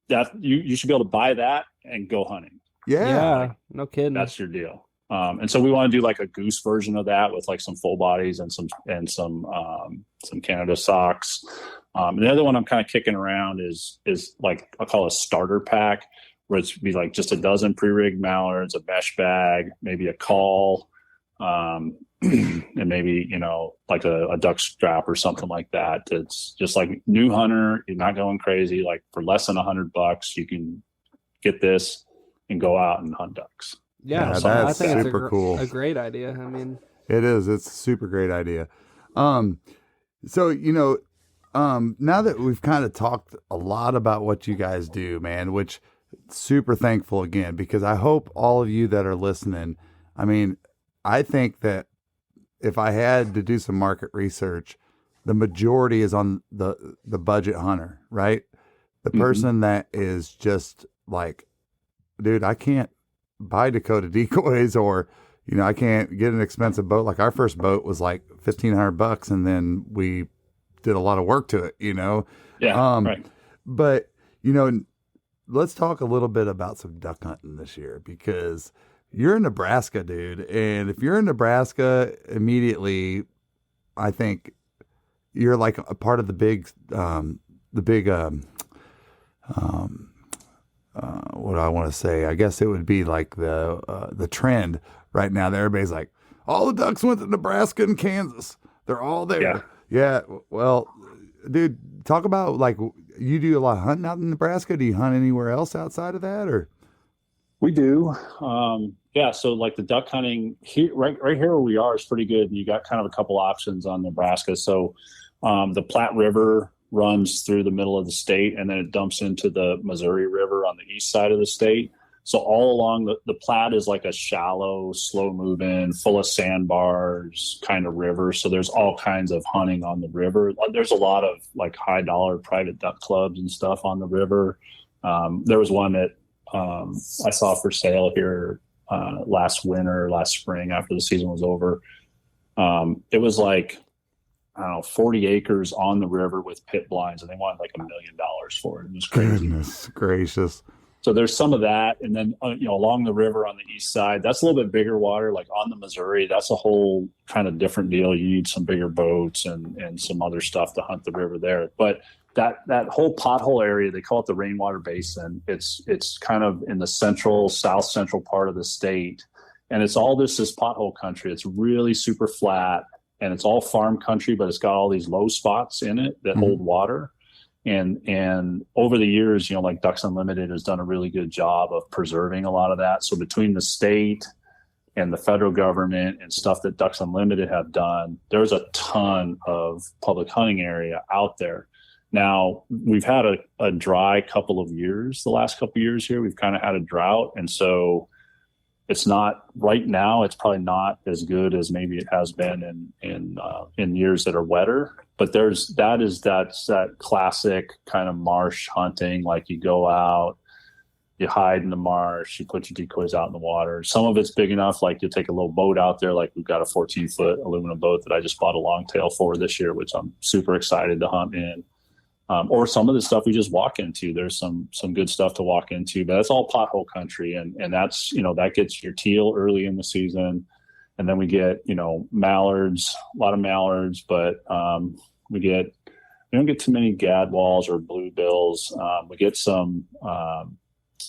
that you should be able to buy that and go hunting. Yeah, no kidding. That's your deal. And so we want to do like a goose version of that with like some full bodies and some Canada socks. And the other one I'm kind of kicking around is like, I'll call a starter pack, where it's be like just a dozen pre-rigged mallards, a mesh bag, maybe a call, and maybe, like a duck strap or something like that. It's just like new hunter. You're not going crazy. Like for less than $100, you can get this and go out and hunt ducks. Yeah, that's I think super cool. A great idea. I mean, it is. It's a super great idea. So, now that we've kind of talked a lot about what you guys do, man, which super thankful again, because I hope all of you that are listening, I mean, I think that if I had to do some market research, the majority is on the budget hunter, right? The person that is just like, dude, I can't buy Dakota decoys, or, I can't get an expensive boat. Like our first boat was like $1,500, and then we did a lot of work to it, Yeah. Right. But, let's talk a little bit about some duck hunting this year, because you're in Nebraska, dude. And if you're in Nebraska, immediately, I think you're like a part of the big, what do I want to say? I guess it would be like the trend right now. That everybody's like, all the ducks went to Nebraska and Kansas. They're all there. Yeah. Yeah. Well, dude, talk about like, you do a lot of hunting out in Nebraska. Do you hunt anywhere else outside of that, or? We do. Yeah. So like the duck hunting here, right here where we are is pretty good. You got kind of a couple options on Nebraska. So the Platte River runs through the middle of the state, and then it dumps into the Missouri River on the east side of the state. So all along the Platte is like a shallow, slow moving, full of sandbars kind of river. So there's all kinds of hunting on the river. There's a lot of like high dollar private duck clubs and stuff on the river. There was one that I saw for sale here last spring after the season was over. It was like, I don't know, 40 acres on the river with pit blinds, and they wanted like $1 million for it. It was crazy. Goodness gracious. So there's some of that. And then, along the river on the east side, that's a little bit bigger water, like on the Missouri. That's a whole kind of different deal. You need some bigger boats and some other stuff to hunt the river there. But that whole pothole area, they call it the rainwater basin. It's kind of in the south central part of the state. And it's all this pothole country. It's really super flat, and it's all farm country, but it's got all these low spots in it that hold water. And over the years, like Ducks Unlimited has done a really good job of preserving a lot of that. So between the state and the federal government and stuff that Ducks Unlimited have done, there's a ton of public hunting area out there. Now, we've had a dry couple of years, the last couple of years here. We've kind of had a drought. And so it's not right now, it's probably not as good as maybe it has been in years that are wetter. But that's that classic kind of marsh hunting. Like you go out, you hide in the marsh, you put your decoys out in the water. Some of it's big enough, like you'll take a little boat out there. Like we've got a 14-foot aluminum boat that I just bought a longtail for this year, which I'm super excited to hunt in. Or some of the stuff we just walk into. There's some good stuff to walk into, but that's all pothole country. And that's, that gets your teal early in the season. And then we get, mallards, a lot of mallards, but we don't get too many gadwalls or bluebills. We get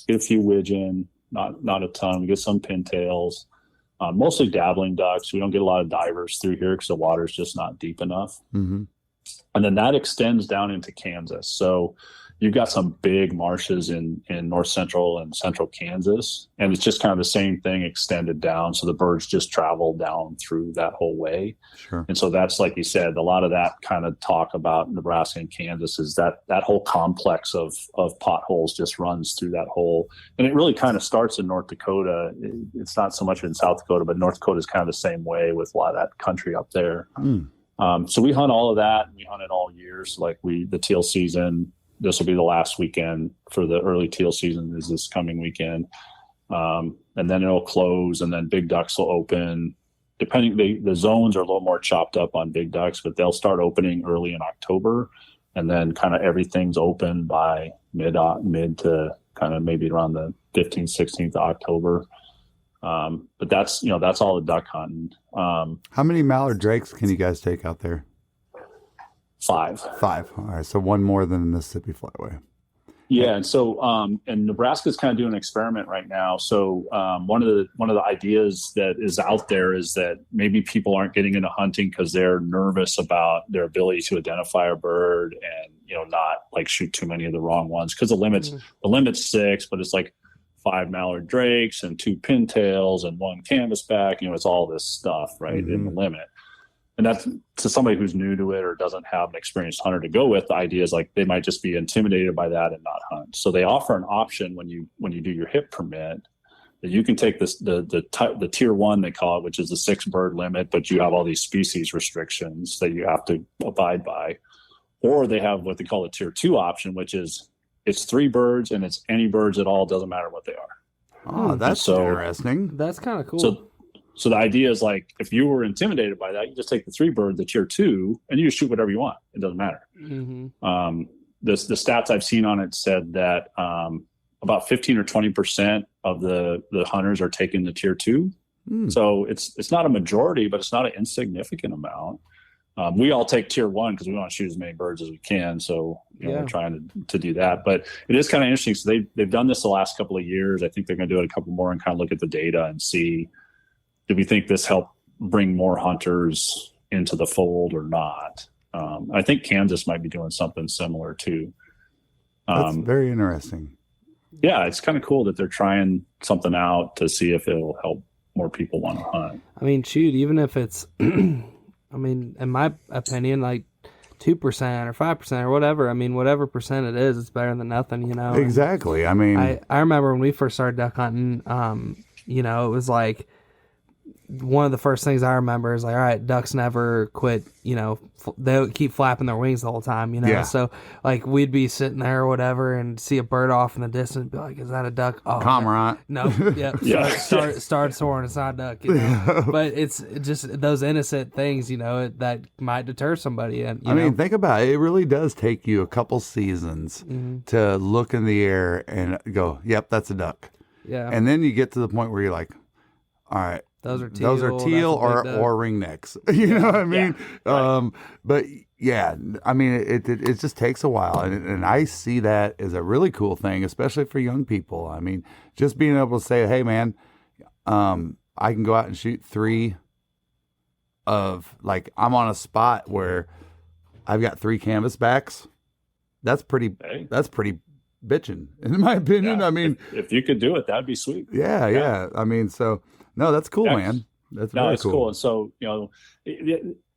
get a few widgeon, not a ton. We get some pintails, mostly dabbling ducks. We don't get a lot of divers through here because the water's just not deep enough. Mm-hmm. And then that extends down into Kansas. So you've got some big marshes in north central and central Kansas. And it's just kind of the same thing extended down. So the birds just travel down through that whole way. Sure. And so that's, like you said, a lot of that kind of talk about Nebraska and Kansas is that whole complex of potholes just runs through that whole. And it really kind of starts in North Dakota. It's not so much in South Dakota, but North Dakota is kind of the same way with a lot of that country up there. So we hunt all of that. We hunt it all year. So like the teal season, this will be the last weekend for the early teal season is this coming weekend. And then it'll close, and then big ducks will open. Depending, the zones are a little more chopped up on big ducks, but they'll start opening early in October, and then kind of everything's open by mid to kind of maybe around the 15th, 16th of October. But that's all the duck hunting. How many mallard drakes can you guys take out there? 5. All right. So one more than the Mississippi Flyway. Yeah. And so, and Nebraska's kind of doing an experiment right now. So, one of the ideas that is out there is that maybe people aren't getting into hunting because they're nervous about their ability to identify a bird and, not like shoot too many of the wrong ones. Cause the limit's 6, but it's like 5 mallard drakes and 2 pintails and 1 canvasback. It's all this stuff, right, in the limit. And that's to somebody who's new to it or doesn't have an experienced hunter to go with. The idea is like they might just be intimidated by that and not hunt. So they offer an option when you do your HIP permit that you can take this the tier 1 they call it, which is the 6 bird limit, but you have all these species restrictions that you have to abide by. Or they have what they call a tier 2 option, which is it's 3 birds and it's any birds at all, doesn't matter what they are. Oh, that's interesting. That's kind of cool. So the idea is like, if you were intimidated by that, you just take the 3 bird, the tier 2, and you just shoot whatever you want. It doesn't matter. Mm-hmm. The stats I've seen on it said that about 15 or 20% of the hunters are taking the tier 2. So it's not a majority, but it's not an insignificant amount. We all take tier 1 because we want to shoot as many birds as we can. So we're trying to do that. But it is kind of interesting. So they've done this the last couple of years. I think they're going to do it a couple more and kind of look at the data and see, do we think this helped bring more hunters into the fold or not? I think Kansas might be doing something similar too. That's very interesting. Yeah, it's kind of cool that they're trying something out to see if it'll help more people want to hunt. I mean, shoot, even if it's, I mean, in my opinion, like 2% or 5% or whatever. I mean, whatever percent it is, it's better than nothing, you know? Exactly. I mean, I remember when we first started duck hunting, you know, it was like, one of the first things I remember is like, all right, ducks never quit, you know, they'll keep flapping their wings the whole time, you know? Yeah. So like we'd be sitting there or whatever and see a bird off in the distance and be like, is that a duck? Oh, Cormorant. no. Start soaring. It's not a duck, you know? But it's just those innocent things, you know, that might deter somebody. And I mean, think about it. It really does take you a couple seasons to look in the air and go, yep, that's a duck. Yeah. And then you get to the point where you're like, all right, those are teal or ringnecks. You know what I mean? Right. But yeah, I mean, it just takes a while. And I see that as a really cool thing, especially for young people. I mean, just being able to say, hey, man, I can go out and shoot 3 of, like, I'm on a spot where I've got 3 canvas backs. That's pretty bitching, in my opinion. Yeah. I mean, if you could do it, that'd be sweet. Yeah. I mean, so no, that's cool, man. That's very cool. And so, you know,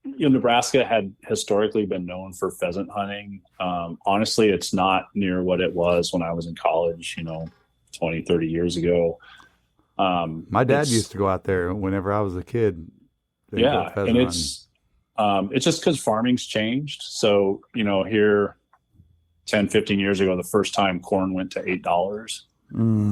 Nebraska had historically been known for pheasant hunting. Honestly, it's not near what it was when I was in college, you know, 20, 30 years ago. My dad used to go out there whenever I was a kid. Yeah. And it's just because farming's changed. So, you know, here 10, 15 years ago, the first time corn went to $8,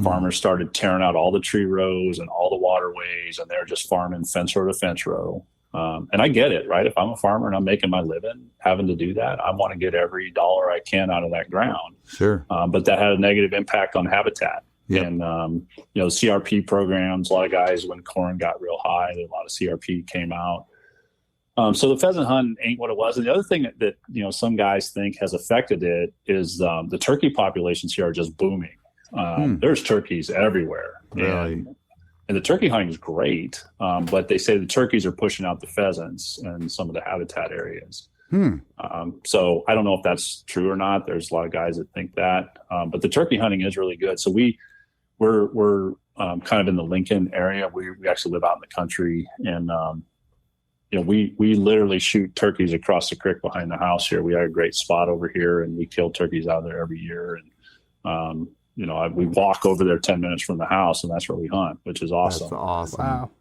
farmers started tearing out all the tree rows and all the waterways, and they're just farming fence row to fence row. And I get it, right? If I'm a farmer and I'm making my living, having to do that, I want to get every dollar I can out of that ground. Sure. But that had a negative impact on habitat. Yep. And, you know, CRP programs, a lot of guys, when corn got real high, a lot of CRP came out. So the pheasant hunt ain't what it was. And the other thing that, you know, some guys think has affected it is the turkey populations here are just booming. There's turkeys everywhere. Really? And the turkey hunting is great, but they say the turkeys are pushing out the pheasants in some of the habitat areas. So I don't know if that's true or not. There's a lot of guys that think that, but the turkey hunting is really good. So we're kind of in the Lincoln area. We actually live out in the country, and you know, we literally shoot turkeys across the creek behind the house here. We have a great spot over here, and we kill turkeys out there every year. And you know, we walk over there 10 minutes from the house, and that's where we hunt, which is awesome. That's awesome.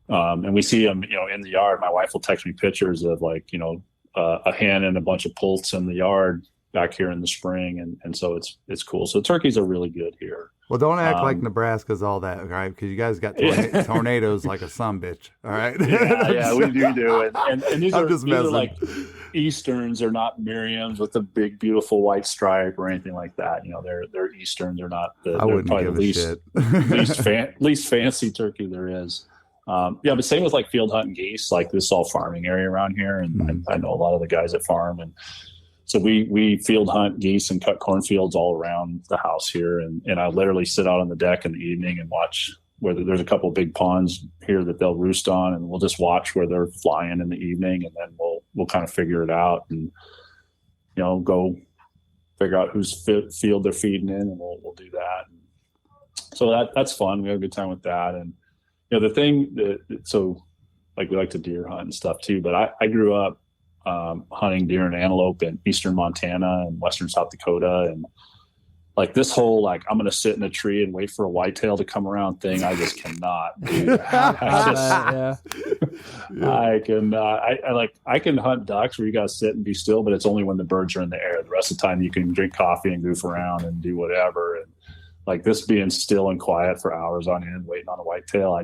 Wow. And we see them, you know, in the yard. My wife will text me pictures of, like, you know, a hen and a bunch of poults in the yard back here in the spring. And so it's cool. So turkeys are really good here. Well, don't act like Nebraska's all that, all right? Because you guys got tornadoes like a sumbitch, all right? Yeah, we do. And these are like Easterns. They're not Miriams with the big, beautiful white stripe or anything like that. You know, they're Easterns. They're not I wouldn't give a shit. least fancy turkey there is. But same with like field hunting geese. Like, this is all farming area around here, and I know a lot of the guys that farm, and so we field hunt geese and cut cornfields all around the house here, and I literally sit out on the deck in the evening and watch where there's a couple of big ponds here that they'll roost on, and we'll just watch where they're flying in the evening, and then we'll kind of figure it out, and, you know, go figure out whose field they're feeding in, and we'll do that. So that's fun. We have a good time with that. And, you know, the thing so like we like to deer hunt and stuff too. But I grew up hunting deer and antelope in eastern Montana and western South Dakota, and like this whole like I'm gonna sit in a tree and wait for a whitetail to come around thing, I just cannot do. I can hunt ducks where you gotta sit and be still, but it's only when the birds are in the air. The rest of the time you can drink coffee and goof around and do whatever. And like this being still and quiet for hours on end waiting on a whitetail,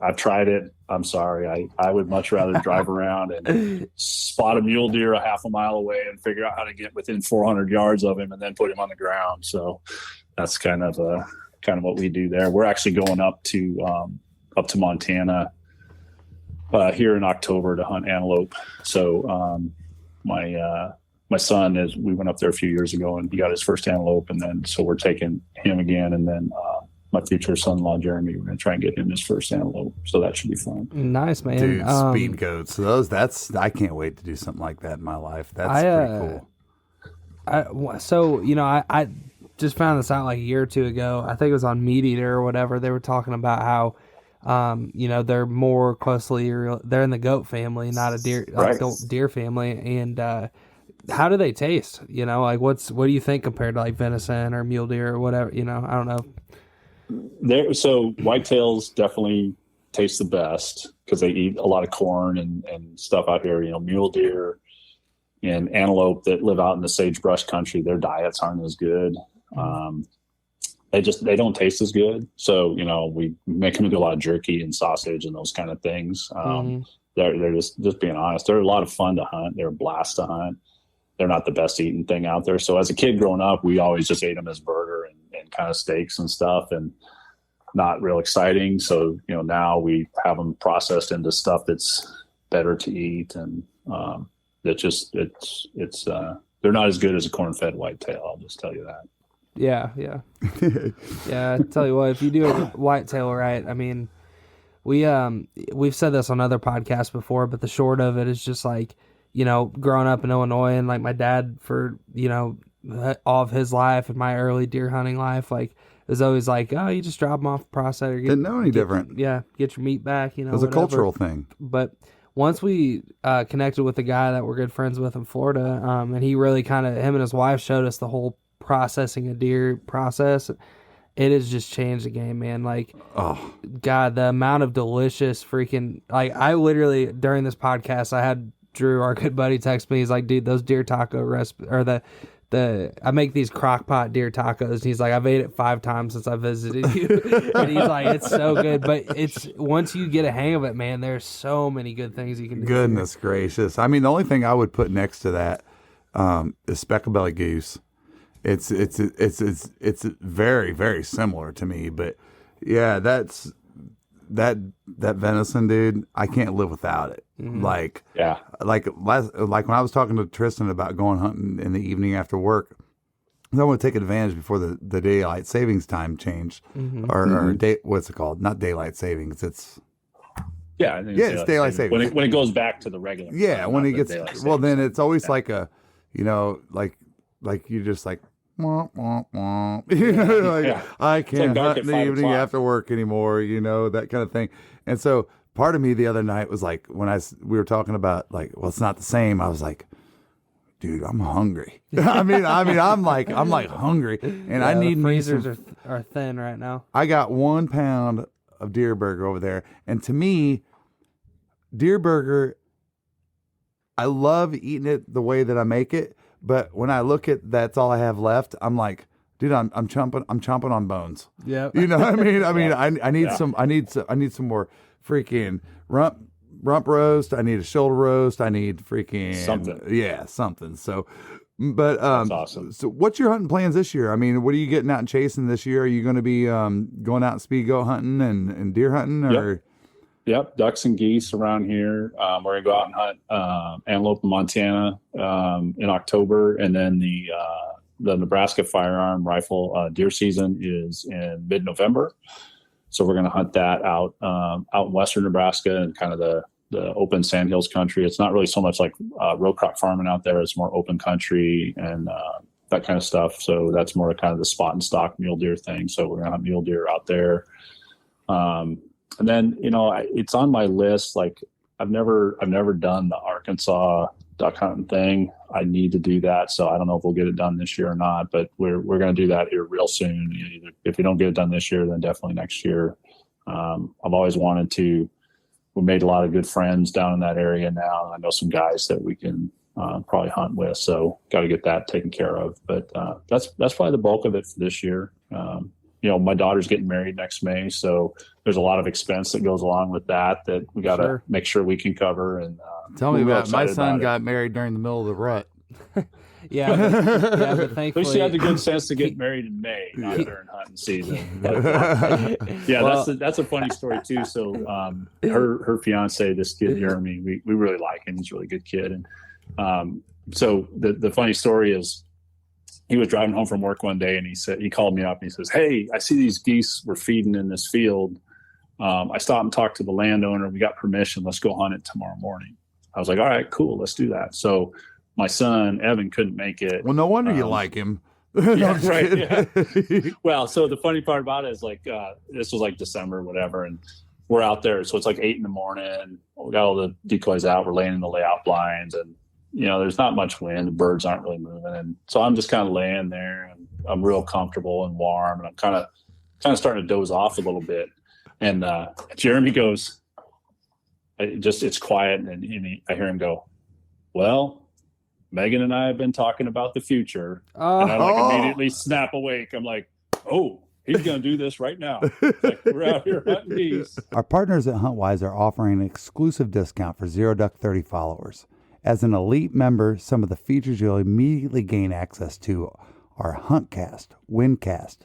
I've tried it. I'm sorry. I would much rather drive around and spot a mule deer a half a mile away and figure out how to get within 400 yards of him and then put him on the ground. So that's kind of what we do there. We're actually going up to Montana here in October to hunt antelope. So my son we went up there a few years ago and he got his first antelope, and then so we're taking him again, and then my future son-in-law Jeremy, we're gonna try and get him his first antelope, so that should be fun. Nice, man. Dude, speed goats, I can't wait to do something like that in my life. That's pretty cool. So I just found this out like a year or two ago. I think it was on Meat Eater or whatever. They were talking about how they're more closely they're in the goat family, not a deer deer family. And how do they taste? Like what do you think compared to like venison or mule deer or whatever? I don't know. So whitetails definitely taste the best because they eat a lot of corn and stuff out here. Mule deer and antelope that live out in the sagebrush country, their diets aren't as good. They don't taste as good. So we make them do a lot of jerky and sausage and those kind of things. They're just being honest. They're a lot of fun to hunt. They're a blast to hunt. They're not the best eating thing out there. So as a kid growing up, we always just ate them as burger and kind of steaks and stuff, and not real exciting. So, now we have them processed into stuff that's better to eat. And they're not as good as a corn-fed whitetail. I'll just tell you that. Yeah. Yeah. I tell you what, if you do a whitetail right, I mean, we've said this on other podcasts before, but the short of it is just like, growing up in Illinois and like my dad for, all of his life and my early deer hunting life, like it was always like, oh, you just drop them off the processor. Didn't know any different. Yeah. Get your meat back, It was a cultural thing. But once we connected with the guy that we're good friends with in Florida, and he really him and his wife showed us the whole processing a deer process. It has just changed the game, man. Like, oh God, the amount of delicious freaking, like I literally during this podcast, I had Drew, our good buddy, text me. He's like, dude, those deer taco recipes, or I make these crock pot deer tacos. And he's like, I've ate it 5 times since I visited you. And he's like, it's so good. But it's once you get a hang of it, man, there's so many good things you can do. Goodness gracious. I mean, the only thing I would put next to that is speckled-belly goose. It's very, very similar to me, but yeah, that venison, dude, I can't live without it. Mm-hmm. Like when I was talking to Tristan about going hunting in the evening after work, I want to take advantage before the daylight savings time changed, or what's it called? Not daylight savings. It's it's daylight savings when it goes back to the regular. Yeah, when it gets then it's always like a, like you just like. Womp, womp, womp. I can't hunt in the evening after work anymore, that kind of thing. And so part of me the other night was like, when we were talking about like, well, it's not the same. I was like, dude, I'm hungry. I mean, I'm like hungry, and I need freezers are thin right now. I got 1 pound of deer burger over there, and to me, deer burger, I love eating it the way that I make it. But when I look at that's all I have left, I'm like, dude, I'm chomping on bones. Yeah. You know what I mean? I need some more freaking rump roast. I need a shoulder roast. I need freaking something. So, but that's awesome. So what's your hunting plans this year? I mean, what are you getting out and chasing this year? Are you going to be going out and speed goat hunting and deer hunting or? Yep, ducks and geese around here. We're gonna go out and hunt antelope in Montana in October, and then the Nebraska firearm rifle deer season is in mid-November. So we're gonna hunt that out in western Nebraska and kind of the open sandhills country. It's not really so much like row crop farming out there; it's more open country and that kind of stuff. So that's more kind of the spot and stock mule deer thing. So we're gonna hunt mule deer out there. And then, it's on my list. Like I've never done the Arkansas duck hunting thing. I need to do that. So I don't know if we'll get it done this year or not, but we're going to do that here real soon. Either, if we don't get it done this year, then definitely next year. I've always wanted to. We made a lot of good friends down in that area now. I know some guys that we can probably hunt with. So got to get that taken care of. But that's probably the bulk of it for this year. My daughter's getting married next May, so there's a lot of expense that goes along with that we got to make sure we can cover. And tell me about it. My son got married during the middle of the rut. Yeah, but thankfully, at least he had the good sense to get married in May, not during hunting season. But, that's a funny story too. So her fiance, this kid Jeremy, we really like him. He's a really good kid. And so the funny story is, he was driving home from work one day, and he called me up and he says, "Hey, I see these geese were feeding in this field. I stopped and talked to the landowner. We got permission. Let's go hunt it tomorrow morning." I was like, "All right, cool. Let's do that." So my son, Evan, couldn't make it. Well, no wonder you like him. Yeah, right. Yeah. Well, so the funny part about it is this was like December or whatever. And we're out there. So it's like 8 a.m. We got all the decoys out. We're laying in the layout blinds, and there's not much wind. The birds aren't really moving. And so I'm just kind of laying there, and I'm real comfortable and warm. And I'm kind of starting to doze off a little bit. And Jeremy goes, it's quiet. And I hear him go, "Well, Megan and I have been talking about the future." And I immediately snap awake. I'm like, "Oh, he's going to do this right now." We're out here hunting geese. Our partners at HuntWise are offering an exclusive discount for Zero Duck 30 followers. As an elite member, some of the features you'll immediately gain access to are HuntCast, Windcast,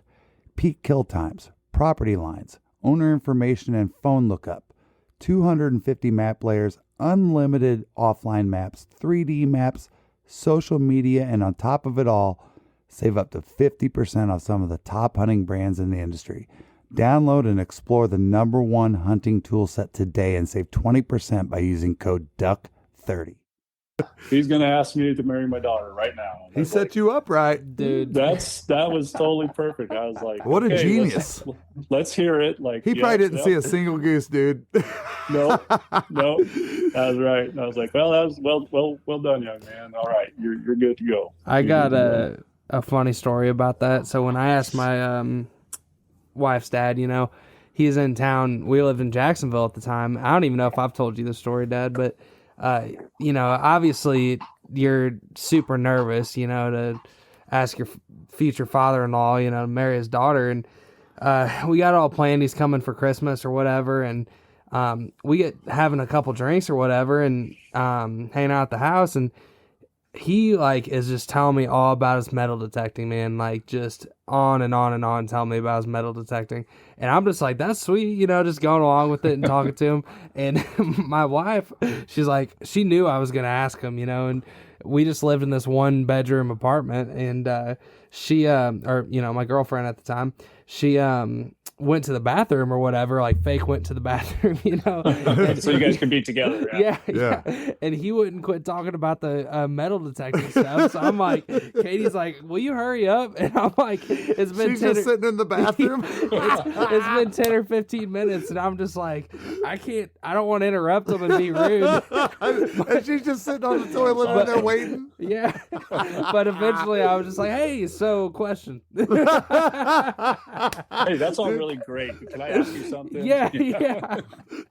peak kill times, property lines, owner information and phone lookup, 250 map layers, unlimited offline maps, 3D maps, social media, and on top of it all, save up to 50% off some of the top hunting brands in the industry. Download and explore the #1 hunting tool set today and save 20% by using code DUCK30. He's going to ask me to marry my daughter right now. He set you up right, dude. That was totally perfect. I was like, what a genius. Let's hear it. He probably didn't see a single goose, dude. No, that was right. And I was like, well, that was well done, young man. All right, you're good to go. I got a funny story about that. So when I asked my wife's dad, he's in town. We lived in Jacksonville at the time. I don't even know if I've told you the story, Dad, but obviously you're super nervous, to ask your future father-in-law, to marry his daughter. And we got it all planned. He's coming for Christmas or whatever. And we get having a couple drinks or whatever and hanging out at the house. And he is just telling me all about his metal detecting, man. Just on and on and on telling me about his metal detecting. And I'm just like, that's sweet, just going along with it and talking to him. And my wife, she's like, she knew I was going to ask him, and we just lived in this 1-bedroom apartment. And she, my girlfriend at the time, she went to the bathroom or whatever, fake went to the bathroom, So you guys can be together. Yeah. And he wouldn't quit talking about the metal detecting stuff. So I'm like, Katie's like, will you hurry up? And I'm like, it's been She's just sitting in the bathroom. it's been 10 or 15 minutes. And I'm just like, I don't want to interrupt them and be rude. And she's just sitting on the toilet in there waiting. Yeah. But eventually I was just like, hey, so question. Hey, that's all really great. Can I ask you something? Yeah.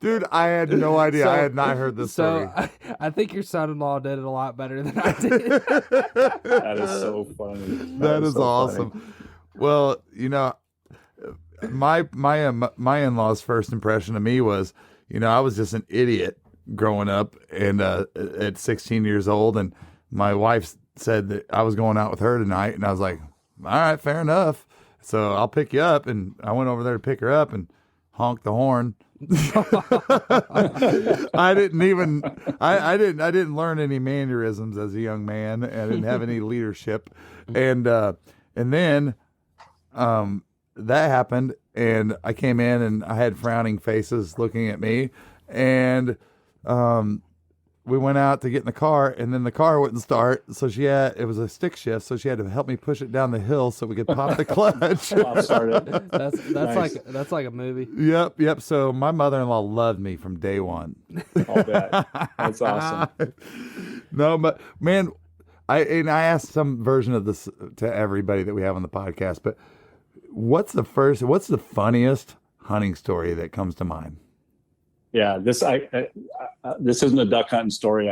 Dude, I had no idea. I had not heard this story. So I think your son-in-law did it a lot better than I did. That is so funny. That is so awesome. Funny. Well, my in-laws' first impression of me was, I was just an idiot growing up and at 16 years old, and my wife said that I was going out with her tonight, and I was like, all right, fair enough. So I'll pick you up, and I went over there to pick her up and honked the horn. I didn't learn any mannerisms as a young man. I didn't have any leadership, and then that happened, and I came in and I had frowning faces looking at me, and we went out to get in the car, and then the car wouldn't start. So it was a stick shift, so she had to help me push it down the hill so we could pop the clutch. I'll start it. That's Nice. that's like a movie. Yep. So my mother-in-law loved me from day one. I'll bet. That's awesome. No, but man, I asked some version of this to everybody that we have on the podcast, but what's the funniest hunting story that comes to mind? Yeah, this isn't a duck hunting story.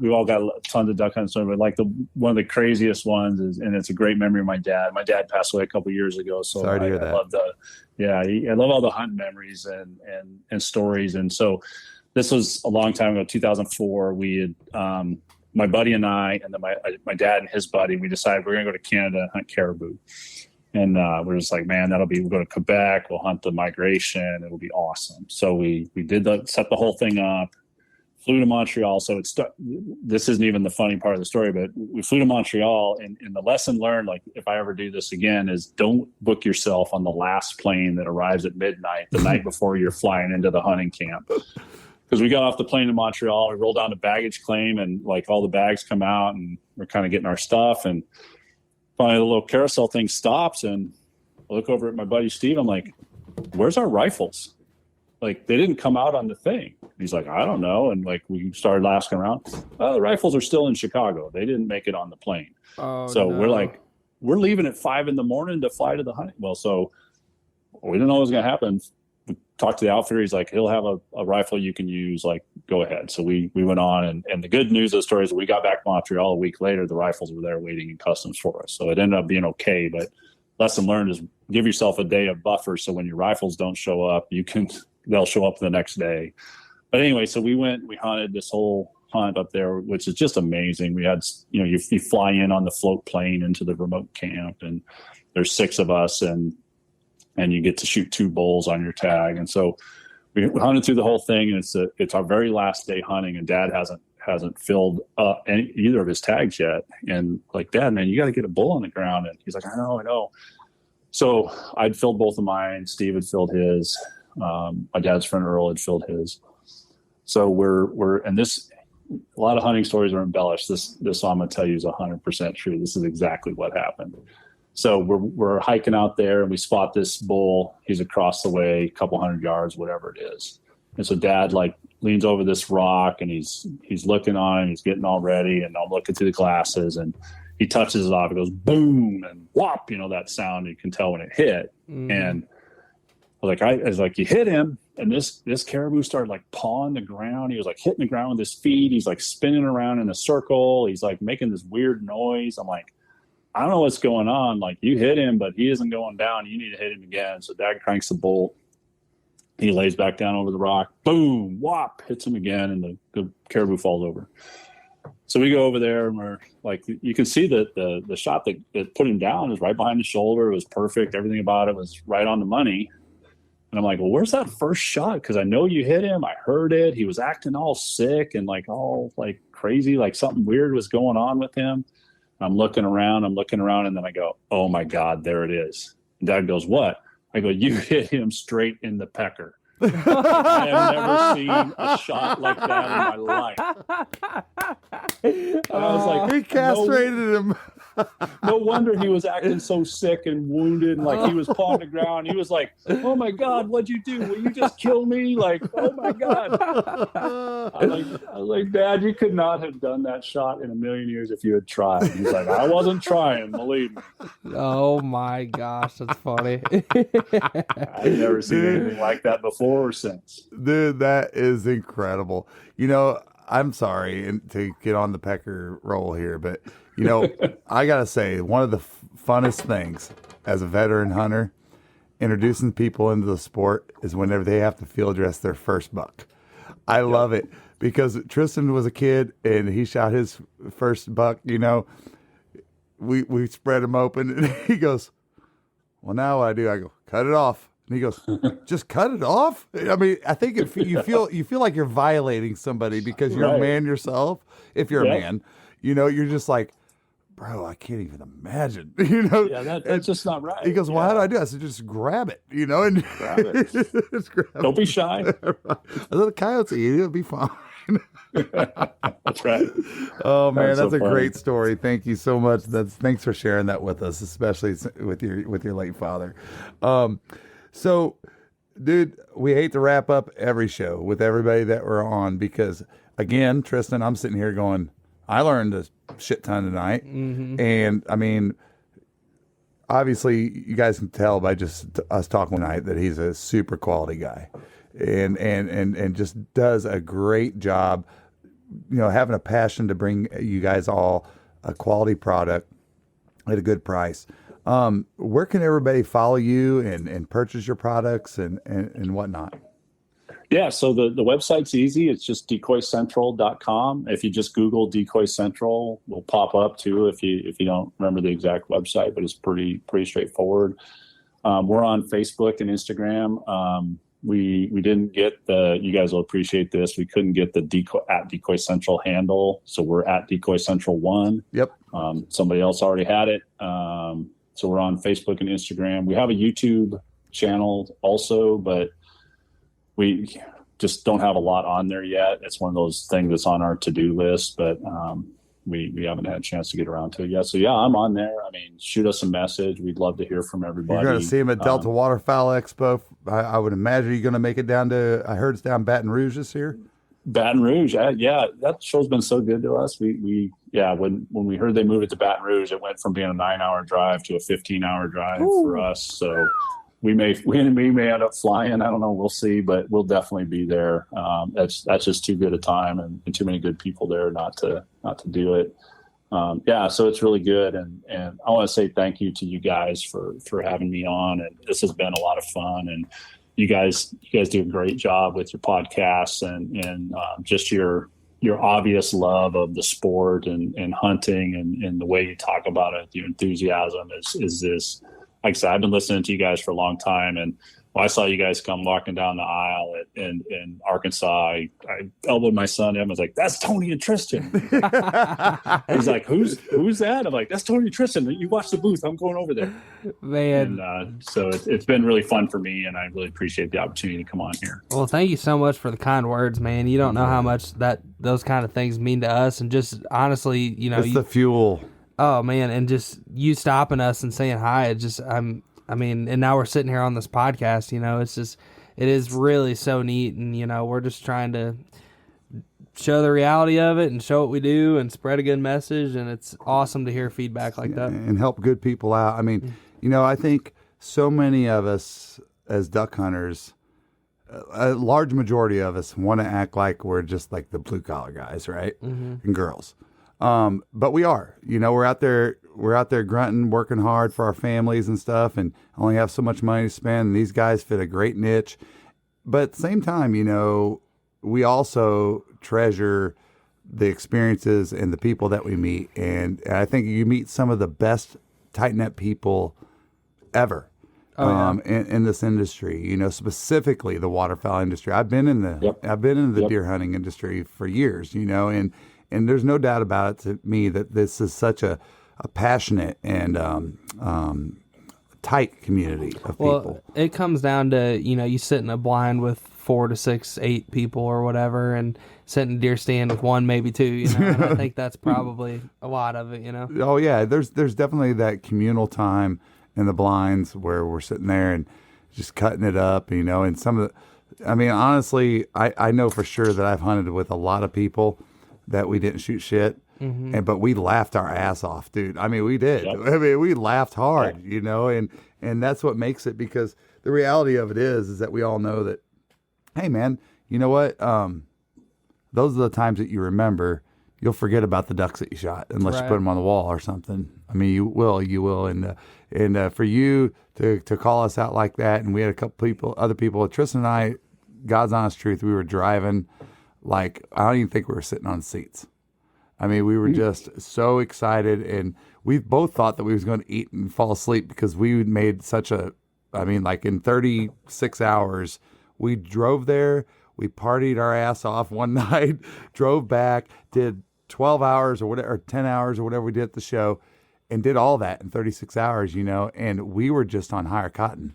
We all got tons of duck hunting stories, but like one of the craziest ones is, and it's a great memory of my dad. My dad passed away a couple years ago, so Sorry to hear that. I love all the hunting memories and stories. And so this was a long time ago, 2004. We had my buddy and I, and then my dad and his buddy, we decided we're gonna go to Canada and hunt caribou. And we're just like, man, we'll go to Quebec, we'll hunt the migration, it'll be awesome. So we set the whole thing up, flew to Montreal. So this isn't even the funny part of the story, but we flew to Montreal, and the lesson learned, like if I ever do this again, is don't book yourself on the last plane that arrives at midnight, the night before you're flying into the hunting camp. Because we got off the plane in Montreal, we rolled down to baggage claim, and like all the bags come out, and we're kind of getting our stuff, and finally the little carousel thing stops, and I look over at my buddy Steve. I'm like, where's our rifles? Like, they didn't come out on the thing. He's like, I don't know. And like, we started asking around. Oh, the rifles are still in Chicago. They didn't make it on the plane. So we're like, we're leaving at 5 a.m. to fly to the hunting. Well, so we didn't know what was going to happen. We talked to the outfitter. He's like, he'll have a rifle you can use. Like, go ahead. So we went on, and the good news of the story is we got back to Montreal a week later. The rifles were there waiting in customs for us. So it ended up being okay. But lesson learned is give yourself a day of buffer. So when your rifles don't show up, they'll show up the next day. But anyway, so we hunted this whole hunt up there, which is just amazing. We had, you fly in on the float plane into the remote camp, and there's 6 of us, and you get to shoot 2 bulls on your tag. And so we hunted through the whole thing, and it's our very last day hunting, and Dad hasn't filled up either of his tags yet. And like, Dad, man, you got to get a bull on the ground. And he's like, I know. So I'd filled both of mine. Steve had filled his. My dad's friend Earl had filled his. So and this, a lot of hunting stories are embellished. This I'm going to tell you is 100% true. This is exactly what happened. So we're hiking out there, and we spot this bull. He's across the way, a couple 100 yards, whatever it is. And so Dad like leans over this rock, and he's looking on him. He's getting all ready, and I'm looking through the glasses, and he touches it off. It goes boom and whop. That sound you can tell when it hit. Mm-hmm. And I was like, you hit him, and this caribou started like pawing the ground. He was like hitting the ground with his feet. He's like spinning around in a circle. He's like making this weird noise. I'm like, I don't know what's going on. Like, you hit him, but he isn't going down. You need to hit him again. So Dad cranks the bolt. He lays back down over the rock. Boom, whop, hits him again, and the caribou falls over. So we go over there, and we're like, you can see that the shot that put him down is right behind the shoulder. It was perfect. Everything about it was right on the money. And I'm like, well, where's that first shot? Because I know you hit him. I heard it. He was acting all sick and like all like crazy, like something weird was going on with him. I'm looking around, and then I go, oh my God, there it is. And Dad goes, what? I go, you hit him straight in the pecker. I have never seen a shot like that in my life. And I was like, he castrated him. No wonder he was acting so sick and wounded, and like he was pawing the ground. He was like, oh my God, what'd you do? Will you just kill me? Like, oh my God. I was like, Dad, you could not have done that shot in a million years if you had tried. He's like, I wasn't trying, believe me. Oh my gosh, that's funny. I've never seen anything like that before or since. Dude, that is incredible. I'm sorry to get on the pecker roll here, but I gotta say, one of the funnest things as a veteran hunter, introducing people into the sport, is whenever they have to field dress their first buck. I love it because Tristan was a kid and he shot his first buck. We spread him open, and he goes, well, now what I do? I go, cut it off. And he goes, just cut it off? I mean, I think if you feel like you're violating somebody because you're a man yourself. If you're a man, you're just like, bro, I can't even imagine. Yeah, that's just not right. He goes, well, how do I do? I said, just grab it, and grab it. just grab Don't be shy. A little coyote, it'll be fine. That's right. Oh man, That's so that's a funny. great story. Thank you so much. Thanks for sharing that with us, especially with your late father. So, dude, we hate to wrap up every show with everybody that we're on because, again, Tristan, I'm sitting here going, I learned a shit ton tonight, and I mean, obviously, you guys can tell by just us talking tonight that he's a super quality guy, and just does a great job. Having a passion to bring you guys all a quality product at a good price. Where can everybody follow you and purchase your products and whatnot? Yeah, so the website's easy. It's just decoycentral.com. If you just Google Decoy Central, we'll pop up too if you don't remember the exact website, but it's pretty straightforward. We're on Facebook and Instagram. We didn't get you guys will appreciate this. We couldn't get the Decoy Central handle, so we're at Decoy Central 1. Yep. Somebody else already had it. So we're on Facebook and Instagram. We have a YouTube channel also, but we just don't have a lot on there yet. It's one of those things that's on our to-do list, but we haven't had a chance to get around to it yet. So yeah, I'm on there. I mean, shoot us a message. We'd love to hear from everybody. You're going to see him at Delta Waterfowl Expo. I would imagine you're going to make it down to, I heard it's down Baton Rouge this year. Baton Rouge. Yeah, that show's been so good to us. When we heard they moved it to Baton Rouge, it went from being a 9-hour drive to a 15-hour drive for us. So we may end up flying. I don't know. We'll see, but we'll definitely be there. That's just too good a time and too many good people there not to do it. So it's really good. And I want to say thank you to you guys for having me on. And this has been a lot of fun. And you guys do a great job with your podcasts and just your obvious love of the sport and hunting and the way you talk about it, your enthusiasm is this. Like I said, I've been listening to you guys for a long time, and when I saw you guys come walking down the aisle in Arkansas, I elbowed my son. I was like, "That's Tony and Tristan." He's like, "Who's that?" I'm like, "That's Tony and Tristan. You watch the booth. I'm going over there." Man. And so it's been really fun for me, and I really appreciate the opportunity to come on here. Well, thank you so much for the kind words, man. You don't know how much those kind of things mean to us, and just honestly, it's the fuel. Oh man, and just you stopping us and saying hi, and now we're sitting here on this podcast, it is really so neat, and we're just trying to show the reality of it and show what we do and spread a good message, and it's awesome to hear feedback like that. And help good people out. I mean, I think so many of us as duck hunters, a large majority of us want to act like we're just like the blue collar guys, right? And girls. But we are, we're out there grunting, working hard for our families and stuff, and only have so much money to spend. And these guys fit a great niche. But at the same time, we also treasure the experiences and the people that we meet. And I think you meet some of the best tight-knit people ever. In this industry, specifically the waterfowl industry. I've been in the deer hunting industry for years, and there's no doubt about it to me that this is such a passionate and tight community of people. Well, it comes down to, you sit in a blind with 4 to 6, 8 people or whatever, and sit in a deer stand with 1, maybe 2, and I think that's probably a lot of it, Oh yeah, there's definitely that communal time in the blinds where we're sitting there and just cutting it up, and some of the, honestly, I know for sure that I've hunted with a lot of people that we didn't shoot shit, but we laughed our ass off, dude. We did. Yep. We laughed hard, and that's what makes it, because the reality of it is that we all know that, hey man, you know what? Those are the times that you remember. You'll forget about the ducks that you shot unless you put them on the wall or something. You will. And for you to call us out like that, and we had a couple other people, Tristan and I, God's honest truth, we were driving. Like, I don't even think we were sitting on seats. We were just so excited, and we both thought that we was going to eat and fall asleep because we made such in 36 hours, we drove there, we partied our ass off one night, drove back, did 12 hours or whatever, or 10 hours or whatever we did at the show, and did all that in 36 hours, and we were just on higher cotton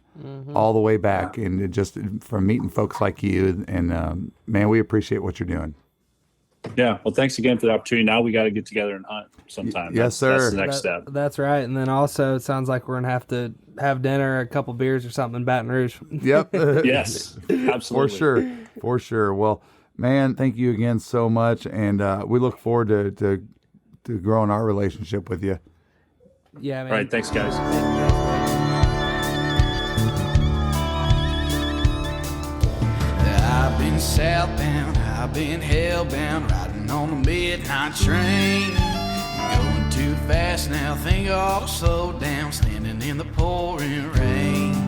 all the way back. And it just from meeting folks like you, and man, we appreciate what you're doing. Yeah. Well, thanks again for the opportunity. Now we got to get together and hunt sometime. Yes, That's sir. the next step. That's right. And then also, it sounds like we're gonna have to have dinner, a couple beers or something in Baton Rouge. Yep. Yes, absolutely. For sure. Well, man, thank you again so much, and we look forward to growing our relationship with you. Yeah, man. All right. Thanks, guys. I've been southbound, I've been hellbound, riding on the midnight train. Going too fast now, think I'll slow down, standing in the pouring rain.